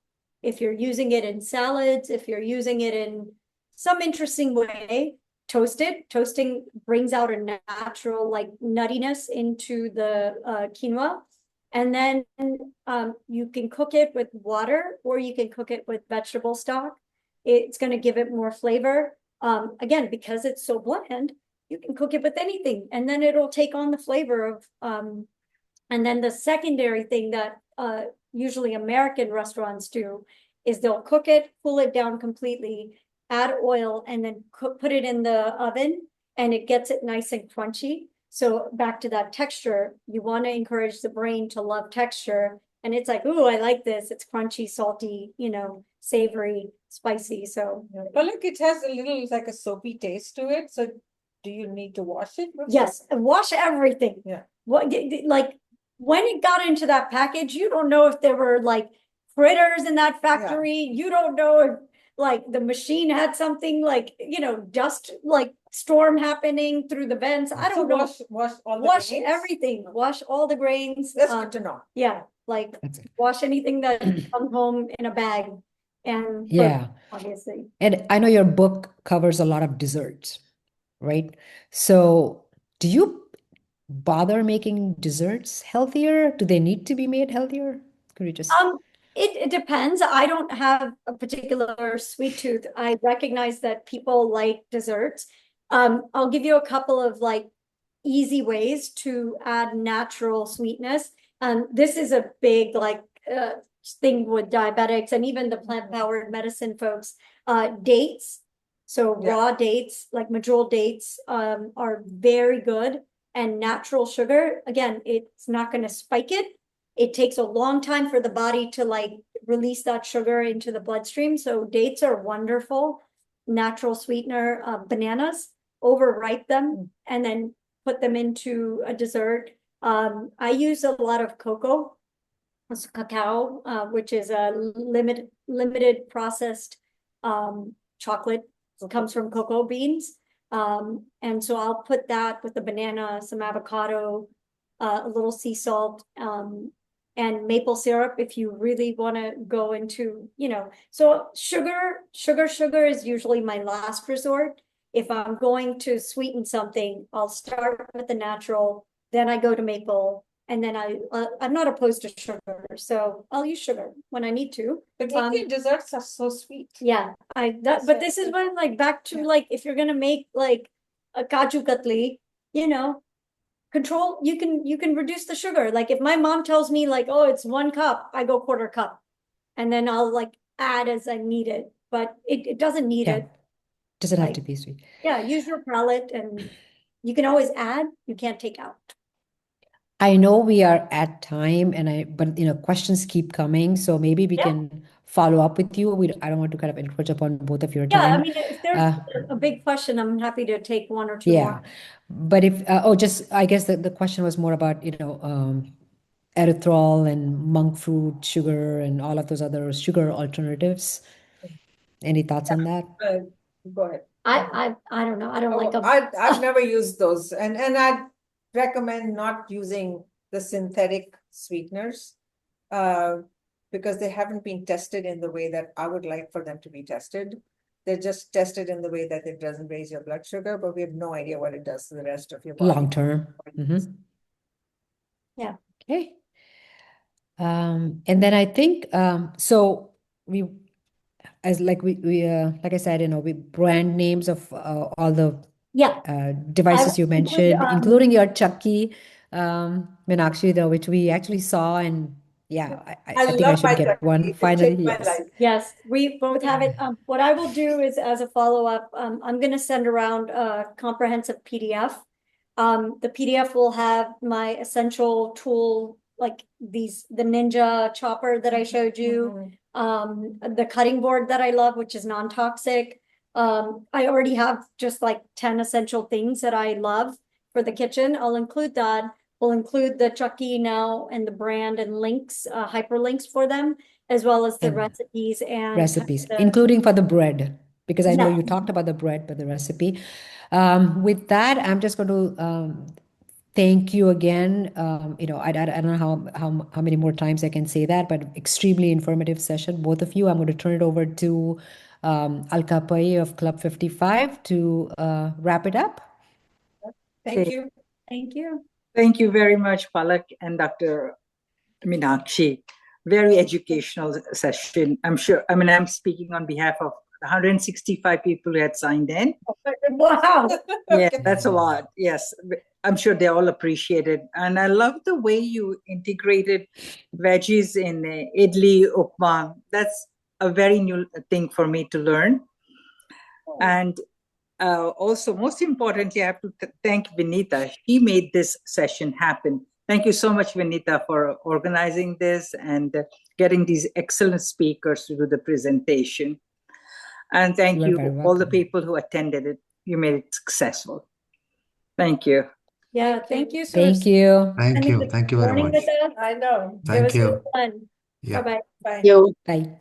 if you're using it in salads, if you're using it in some interesting way, toast it. Toasting brings out a natural like nuttiness into the quinoa. And then you can cook it with water or you can cook it with vegetable stock. It's going to give it more flavor. Again, because it's so bland, you can cook it with anything and then it'll take on the flavor of, and then the secondary thing that usually American restaurants do is they'll cook it, cool it down completely, add oil, and then put it in the oven and it gets it nice and crunchy. So back to that texture, you want to encourage the brain to love texture. And it's like, ooh, I like this. It's crunchy, salty, savory, spicy. So But look, it has a little like a soapy taste to it. So do you need to wash it? yes, wash everything. Yeah. What like when it got into that package, you don't know if there were like critters in that factory. You don't know if like the machine had something like, dust like storm happening through the vents. I don't know. Wash all the Wash grains? everything. Wash all the grains. That's good to know. Yeah, like That's it. wash anything that comes home in a bag and Yeah. obviously. And I know your book covers a lot of desserts, right? So do you bother making desserts healthier? Do they need to be made healthier? Could you just? It depends. I don't have a particular sweet tooth. I recognize that people like desserts. I'll give you a couple of like easy ways to add natural sweetness. This is a big like thing with diabetics and even the plant-powered medicine folks. Dates. So raw dates, like medjool dates, are very good. And natural sugar, again, it's not going to spike it. It takes a long time for the body to like release that sugar into the bloodstream. So dates are wonderful. Natural sweetener, bananas, overripe them and then put them into a dessert. I use a lot of cocoa, cacao, which is a limited processed chocolate. It comes from cocoa beans. And so I'll put that with the banana, some avocado, a little sea salt, and maple syrup if you really want to go into, so sugar is usually my last resort. If I'm going to sweeten something, I'll start with the natural, then I go to maple, and then I'm not opposed to sugar, so I'll use sugar when I need to. But Indian desserts are so sweet. Yeah, but this is when like back to like if you're gonna make like a kaju katli, control, you can reduce the sugar. Like if my mom tells me like, oh, it's 1 cup, I go 1/4 cup. And then I'll like add as I need it. But it doesn't need it. Does it have Like, to be sweet? Yeah, use your palate and you can always add, you can't take out. I know we are at time but questions keep coming, so maybe we Yeah. can follow up with you. I don't want to kind of encroach upon both of your Yeah, I time. mean, if there's Uh, a big question, I'm happy to take one or two yeah, more. but I guess the question was more about, erythritol and monk fruit sugar and all of those other sugar alternatives. Any thoughts on that? Go ahead. I don't know. I don't like Oh, them. I've never used those, and I'd recommend not using the synthetic sweeteners, because they haven't been tested in the way that I would like for them to be tested. They're just tested in the way that it doesn't raise your blood sugar, but we have no idea what it does to the rest of your body. Long term. Yeah. Okay. And then I think so we as like like I said, we brand names of all the Yeah. devices you include, mentioned, including your Chucky, Meenakshi, though, which we actually saw, and yeah, I think I love should my get one It finally. changed my Yes. life. Yes, we both have it. What I will do is, as a follow-up, I'm going to send around a comprehensive PDF. The PDF will have my essential tool, like the Ninja chopper that I showed you, the cutting board that I love, which is non-toxic. I already have just like 10 essential things that I love for the kitchen. I'll include that. We'll include the Chucky now and the brand and links, hyperlinks for them, as well as the And recipes and recipes, including for the bread, because I know Yeah. you talked about the bread, but the recipe. With that, I'm just going to thank you again. I don't know how many more times I can say that, but extremely informative session, both of you. I'm going to turn it over to Alka Pai of Club 55 to wrap it up. Thank you. Thank you. Thank you very much, Palak and Dr. Meenakshi. Very educational session. I'm sure, I'm speaking on behalf of 165 people who had signed in. Wow. Yeah, that's a lot. Yes, I'm sure they all appreciate it. And I love the way you integrated veggies in idli, upma. That's a very new thing for me to learn. And also, most importantly, I have to thank Vinita. She made this session happen. Thank you so much, Vinita, for organizing this and getting these excellent speakers to do the presentation. And thank You're you, very all the welcome. people who attended it. You made it successful. Thank you. Yeah, thank you. Thank you. Thank you. Thank you very Morning much. with us. I know. It Thank was really you. fun. Yeah. Bye-bye. Bye. You. Bye.